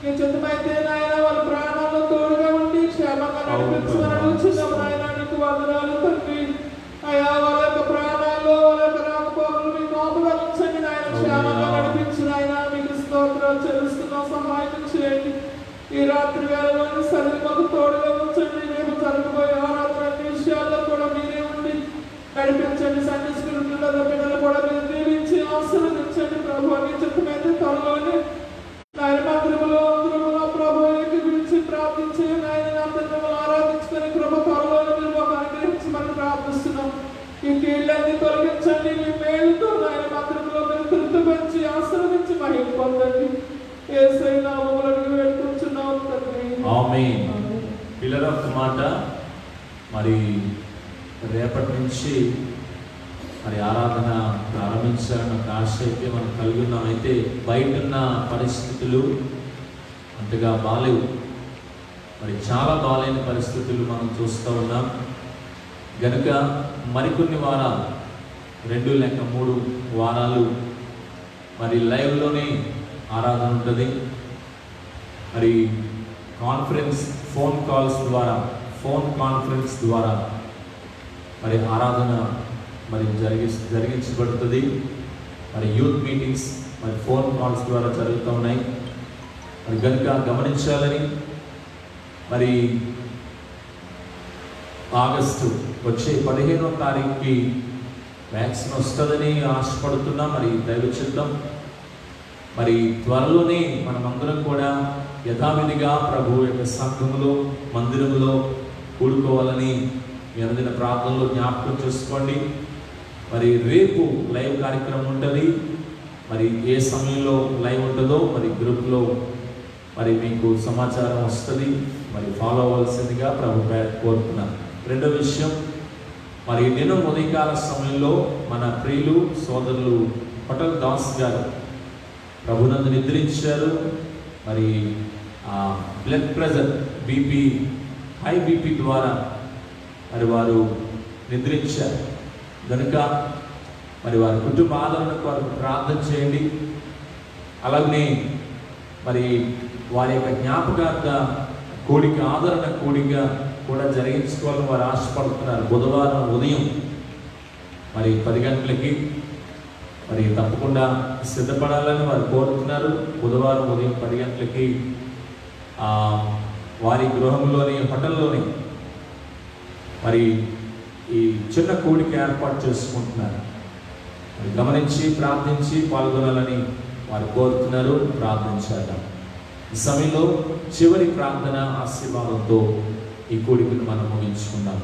F: మీ చిత్తమైతే నాయన వాళ్ళ ప్రాణాల్లో తోడుగా ఉండి క్షేమంగా నడిపించమని అడుగుతున్నాము నాయన. నీకు వందనాలు తండ్రి. అయ్యా వాళ్ళ యొక్క ప్రాణాల్లో వాళ్ళ యొక్క రాకపోకలు మీ కాపుగా ఉంచండి నాయన, క్షేమంగా నడిపించిన ఆయన మీకు స్తోత్రాలు చెల్లిస్తున్నాం. సహాయం చేయండి. ఈ రాత్రి వేళలోని సరిగ్గా మాకు తోడుగా ఉంచండి. రేపు జరగబోయే ఆరాధన విషయాల్లో కూడా మీరే ఉండి నడిపించండి. సండే స్కూల్ పిల్లల బిడ్డలు కూడా మీరు దీవించి ఆశీర్వదించండి ప్రభు. మీ చిత్తమైతే త్వరలోనే నాయన మందిరములో అందరూ ప్రభు గురించి ప్రార్థించి నాయన అందరూ ఆరాధించుకుని ప్రభు త్వరలోనే మీరు మాకు అనుగ్రహించమని ప్రార్థిస్తున్నాం. ఈ కీళ్ళన్నీ తొలగించండి. మీ మేలుతో నాయన మందిరంలో మీరు తృప్తిపరిచి ఆశీర్వదించి మహిమ పొందండి. యేసయ్య నామములో వేడుకుంటున్నాం తండ్రి.
A: ఆమేన్. పిల్లల ఒక మాట, మరి రేపటి నుంచి మరి ఆరాధన ప్రారంభించాలన్న ఒక ఆశ అయితే మనం కలిగి ఉన్నాం. అయితే బయట ఉన్న పరిస్థితులు అంతగా బాలేవు, మరి చాలా బాలేని పరిస్థితులు మనం చూస్తూ ఉన్నాం. గనుక మరికొన్ని వారాలు 2 లేక 3 వారాలు మరి లైవ్లోనే ఆరాధన ఉంటుంది. మరి ఫోన్ కాన్ఫరెన్స్ ద్వారా మరి ఆరాధన మరి జరిగించబడుతుంది. మరి యూత్ మీటింగ్స్ మరి ఫోన్ కాల్స్ ద్వారా జరుగుతూ ఉన్నాయి. మరి కనుక గమనించాలని, మరి ఆగస్టు వచ్చే 15వ తారీఖుకి వ్యాక్సిన్ వస్తుందని ఆశపడుతున్నాం. మరి దైవ చిత్తం మరి త్వరలోనే మనమందరం కూడా యథావిధిగా ప్రభు యొక్క సంఘములో మందిరములో కూడుకోవాలని మీ అందరిన ప్రార్థనలో జ్ఞాపకం చేసుకోండి. మరి రేపు లైవ్ కార్యక్రమం ఉంటుంది. మరి ఏ సమయంలో లైవ్ ఉంటుందో మరి గ్రూప్లో మరి మీకు సమాచారం వస్తుంది. మరి ఫాలో అవ్వాల్సిందిగా ప్రభు కోరుతున్నాను. రెండో విషయం, మరి నేను ఉదయకాల సమయంలో మన ప్రియులు సోదరులు పటల్ దాస్ గారు ప్రభునందు నిద్రించారు. మరి బ్లడ్ ప్రెషర్ హై బీపీ ద్వారా మరి వారు నిద్రించారు. కనుక మరి వారి కుటుంబ ఆదరణకు వారికి ప్రార్థన చేయండి. అలాగనే మరి వారి యొక్క జ్ఞాపకార్థ కోడిక ఆదరణ కోడిక కూడా జరిగించుకోవాలని వారు ఆశపడుతున్నారు. బుధవారం ఉదయం మరి 10 గంటలకి మరి తప్పకుండా సిద్ధపడాలని వారు కోరుతున్నారు. బుధవారం ఉదయం 10 గంటలకి వారి గృహంలోని హోటల్లోని మరి ఈ చిన్న కూడిక ఏర్పాటు చేసుకుంటున్నారు. మరి గమనించి ప్రార్థించి పాల్గొనాలని వారు కోరుతున్నారు. ప్రార్థించాలి. ఈ సమయంలో చివరి ప్రార్థన ఆశీర్వాదంతో ఈ కూడికను మనం ముగించుకుందాం.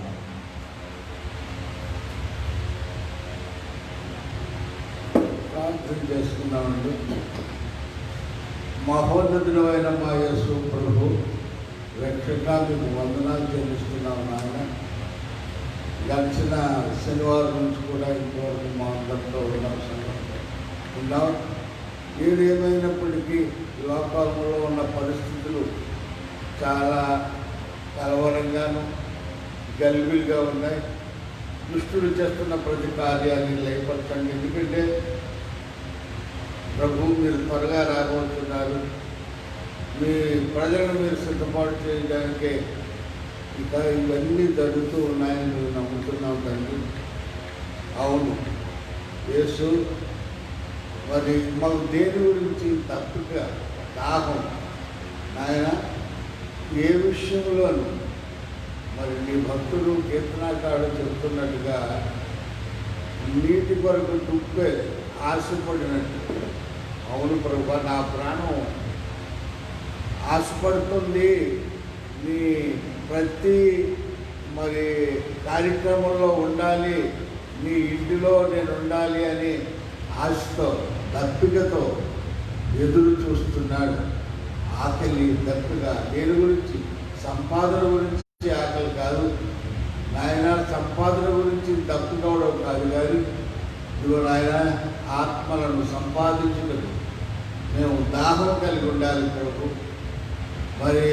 B: ప్రార్థన చేసుకున్నామండి. మహోన్నతుడైన మా యేసు ప్రభు రక్షక మీకు వందనాలు చెల్లిస్తున్నాము నాయన. గడిచిన శనివారం నుంచి కూడా ఇంతవరకు మా అందరితో ఉన్నాం. ఏదేమైనప్పటికీ లోకంలో ఉన్న పరిస్థితులు చాలా కలవరంగాను గలిబిలిగా ఉన్నాయి. దుష్టులు చేస్తున్న ప్రతి కార్యాన్ని లయపరచండి. ఎందుకంటే ప్రభు మీరు త్వరగా రాబోతున్నారు. మీ ప్రజలను మీరు సిద్ధపాటు చేయడానికే ఇక ఇవన్నీ జరుగుతూ ఉన్నాయని మేము నమ్ముతున్నాం తండ్రి. అవును యేసు, మరి మాకు దేని గురించి తప్పుగా దాహం ఆయన ఏ విషయంలోనూ మరి నీ భక్తుడు కీర్తనాకారుడు చెప్తున్నట్టుగా నీటి కొరకు దుప్పే ఆశపడినట్టు. అవును ప్రభు, నా ప్రాణం ఆశపడుతుంది నీ ప్రతి మరి కార్యక్రమంలో ఉండాలి, నీ ఇంటిలో నేను ఉండాలి అని ఆశతో దప్పికతో ఎదురు చూస్తున్నాడు. ఆకలి దప్పిక దేని గురించి? సంపాదన గురించి ఆకలి కాదు నాయన, సంపాదన గురించి దప్పికోవడం కాదు, కానీ ఇదిగో నాయన ఆత్మలను సంపాదించడం మేము దాహం కలిగి ఉండాలి ప్రభు. మరి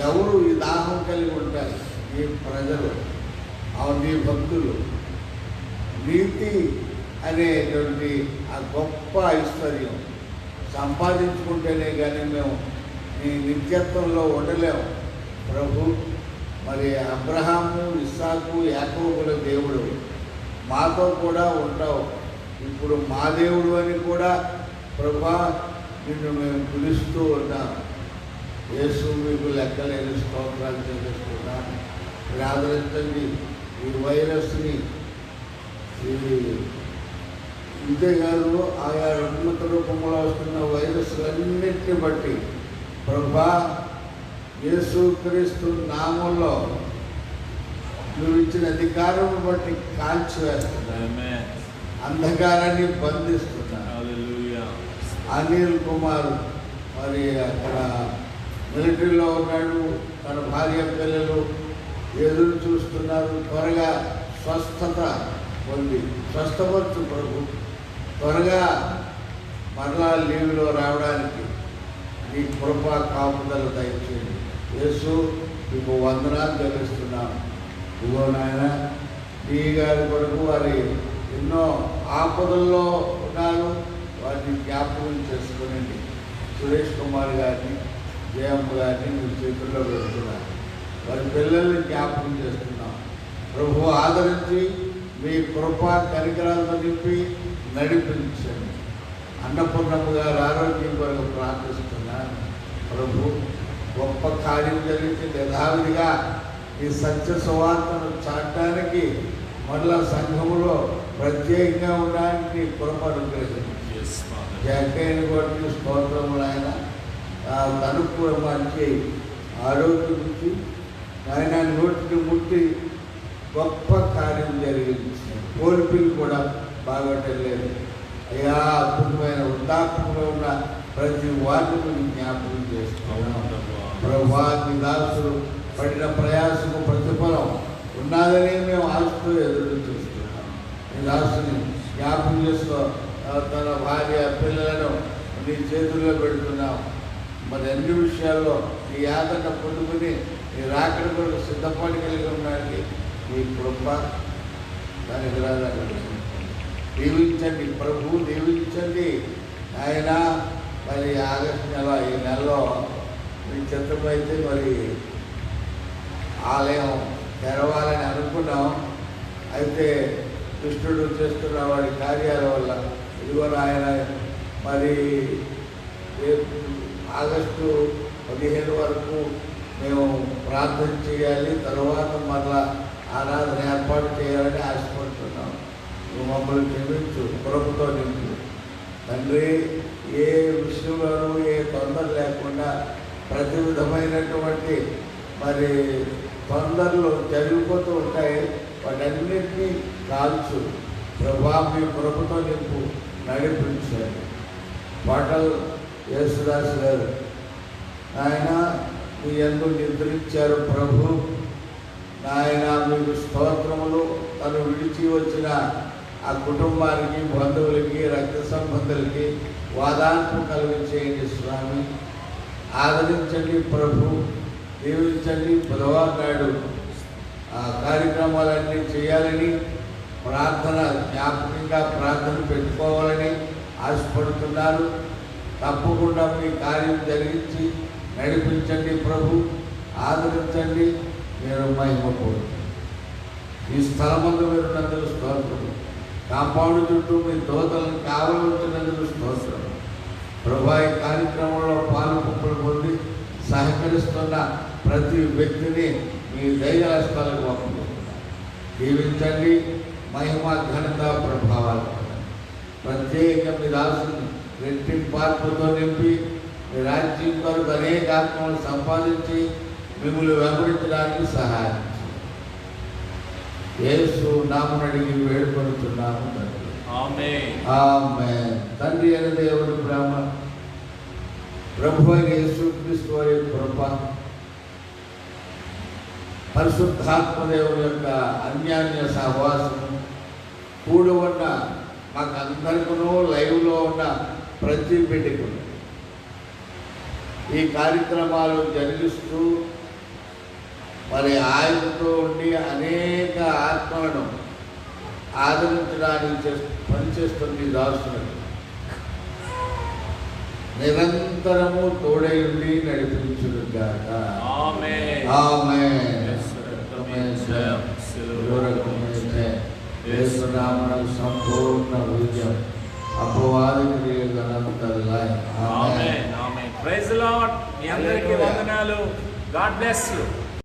B: ఎవరు ఈ దాహం కలిగి ఉంటారు? నీ ప్రజలు, నీ భక్తులు. నీతి అనేటువంటి ఆ గొప్ప ఐశ్వర్యం సంపాదించుకుంటేనే కానీ మేము నీ నిత్యత్వంలో ఉండలేము ప్రభు. మరి అబ్రహాము, ఇస్సాకు, యాకోబుల దేవుడు మాతో కూడా ఉంటావు. ఇప్పుడు మా దేవుడు అని కూడా ప్రభా నిన్ను మేము పిలుస్తూ ఉన్నాం. యేసు మీకు లెక్కలేని స్తోత్రాలు చెల్లిస్తున్నాను. మీరు ఆదరించండి ఈ వైరస్ని. ఇంతేకాదు ఆయా ఉన్నత రూపంలో వస్తున్న వైరస్లన్నిటిని బట్టి ప్రభా యేసు క్రీస్తు నామంలో నువ్వు ఇచ్చిన అధికారం బట్టి కాల్చివేస్తున్నా, అంధకారాన్ని బంధిస్తున్నా. అనిల్ కుమార్ మరి అక్కడ మిలిటరీలో ఉన్నాడు, తన భార్య పిల్లలు ఎదురు చూస్తున్నారు. త్వరగా స్వస్థత పొంది స్వస్థపరచు ప్రభు. త్వరగా మరలా లీవ్లో రావడానికి నీ కృపా కాపుదల దయచేయండి. యేసు మీకు వందనాలు చెల్లిస్తున్నాం. ఇదిగో నాయన, నీ గారి కొరకు వారి ఎన్నో ఆపదల్లో ఉన్నారు, వారిని జ్ఞాపకం చేసుకునండి. సురేష్ కుమార్ గారిని, జయమ్మ గారిని మీ చేతుల్లో పెడుతున్నారు. వారి పిల్లల్ని జ్ఞాపకం చేస్తున్నాం ప్రభు. ఆదరించి మీ కృపా కనికరాలతో నింపి నడిపించండి. అన్నపూర్ణమ్మ గారు ఆరోగ్యం కొరకు ప్రార్థిస్తున్నాను ప్రభు. గొప్ప కార్యం జరిగితే యథావిధిగా ఈ సత్య సువార్తను చాటడానికి మళ్ళా సంఘములో ప్రత్యేకంగా ఉండడానికి కృప అనుగ్రహించండి. జగన్ కొట్టి స్తోత్రములు ఆయన తనకు కూడా మంచి ఆరోగ్యం ఇచ్చి ఆయన నోటిని ముట్టి గొప్ప కార్యం జరిగింది. కోల్పిలు కూడా బాగోటలేదు అయ్యా. అద్భుతమైన వృద్ధాత్మలో ఉన్న ప్రతి వారిని జ్ఞాపకం చేస్తున్నాం ప్రభా. మీ దాసులు పడిన ప్రయాసము ప్రతిఫలం ఉన్నదని మేము ఆశతో ఎదురు చూస్తున్నాం. మీ దాసుని జ్ఞాపకం చేస్తూ తన భార్య పిల్లలను నీ చేతుల్లో పెడుతున్నాం. మరి అన్ని విషయాల్లో నీ యాదన పొందుకుని నీ రాకడ కొరకు సిద్ధపాటు కలిగి ఉన్నానికి మీ కృప దానికి దీవించండి ప్రభు, దీవించండి ఆయన. మరి ఆగస్టు నెల, ఈ నెలలో మీ చిత్తమైతే మరి ఆలయం తెరవాలని అనుకున్నాం. అయితే కృష్ణుడు చేస్తున్న వాడి కార్యాల వల్ల ఇదిగో ఆయన మరి ఆగస్టు 15 వరకు మేము ప్రార్థన చేయాలి. తర్వాత మరలా ఆరాధన ఏర్పాటు చేయాలని ఆశపడుతున్నాం. నువ్వు మమ్మల్ని క్షమించు, కృపతో నింపు తండ్రి. ఏ విషయంలోనూ ఏ తొందర లేకుండా ప్రతి విధమైనటువంటి మరి తొందరలు జరిగిపోతూ ఉంటాయి, వాటన్నిటినీ కాల్చు ప్రభా. మీ కృపతో నింపు నడిపించండి. పాటలు యేసుదాస్ గారు ఆయన మీ యందు నిద్రించారు ప్రభు. ఆయన మీకు స్తోత్రములు. తను విడిచి వచ్చిన ఆ కుటుంబానికి, బంధువులకి, రక్త సంబంధులకి వాదాంతం కలిగించేయండి స్వామి. ఆదరించండి ప్రభు, దీవించండి. బుధవారం నాడు ఆ కార్యక్రమాలన్నీ చేయాలని, ప్రార్థన జ్ఞాపకంగా ప్రార్థన పెట్టుకోవాలని ఆశపడుతున్నారు. తప్పకుండా మీ కార్యం జరిగించి నడిపించండి ప్రభు, ఆదరించండి. మీరు మహిమ పొందండి. ఈ స్థలమందు మీరు నందుకు స్తోత్రం. కాంపౌండ్ చుట్టూ మీ దోతలను కావలి ఉంచినందుకు స్తోత్రం ప్రభా. ఈ కార్యక్రమంలో పాలు పొంది సహకరిస్తున్న ప్రతి వ్యక్తిని మీ దైవస్థలకు పంపుకుంటున్నారు. దీవించండి. మహిమ ఘనత ప్రభావాలు ప్రత్యేక మీ దాసుని రెట్టింపార్పుతో నింపి మీ రాజ్యం కొరకు అనేక ఆత్మలు సంపాదించి మిమ్మల్ని వెంబడించడానికి సహాయం యేసు నామమున అడిగి వేడుకొనుచున్నాము తండ్రి. ఆమేన్. తండ్రి అయిన దేవుని ప్రేమ, ప్రభు అయిన యేసుక్రీస్తు వారి కృప, పరిశుద్ధాత్మ దేవుని యొక్క అన్యాన్య సహవాసము కూడి ఉన్న మాకందరికీ లైవ్లో ఉన్న ప్రతి బిడ్డకు ఈ కార్యక్రమాలు జరిగిస్తూ మరి ఆయనతో ఉండి అనేక ఆత్మలను ఆదరించడానికి పనిచేస్తుంది దాసులకు నిరంతరము తోడై ఉండి నడిపించుగాక. ఆమేన్. సంపూర్ణ విజయం అపవాది క్రియలంతల్లా.
A: Amen. Amen. Praise the lord. మీ అందరికీ వందనాలు. God bless you.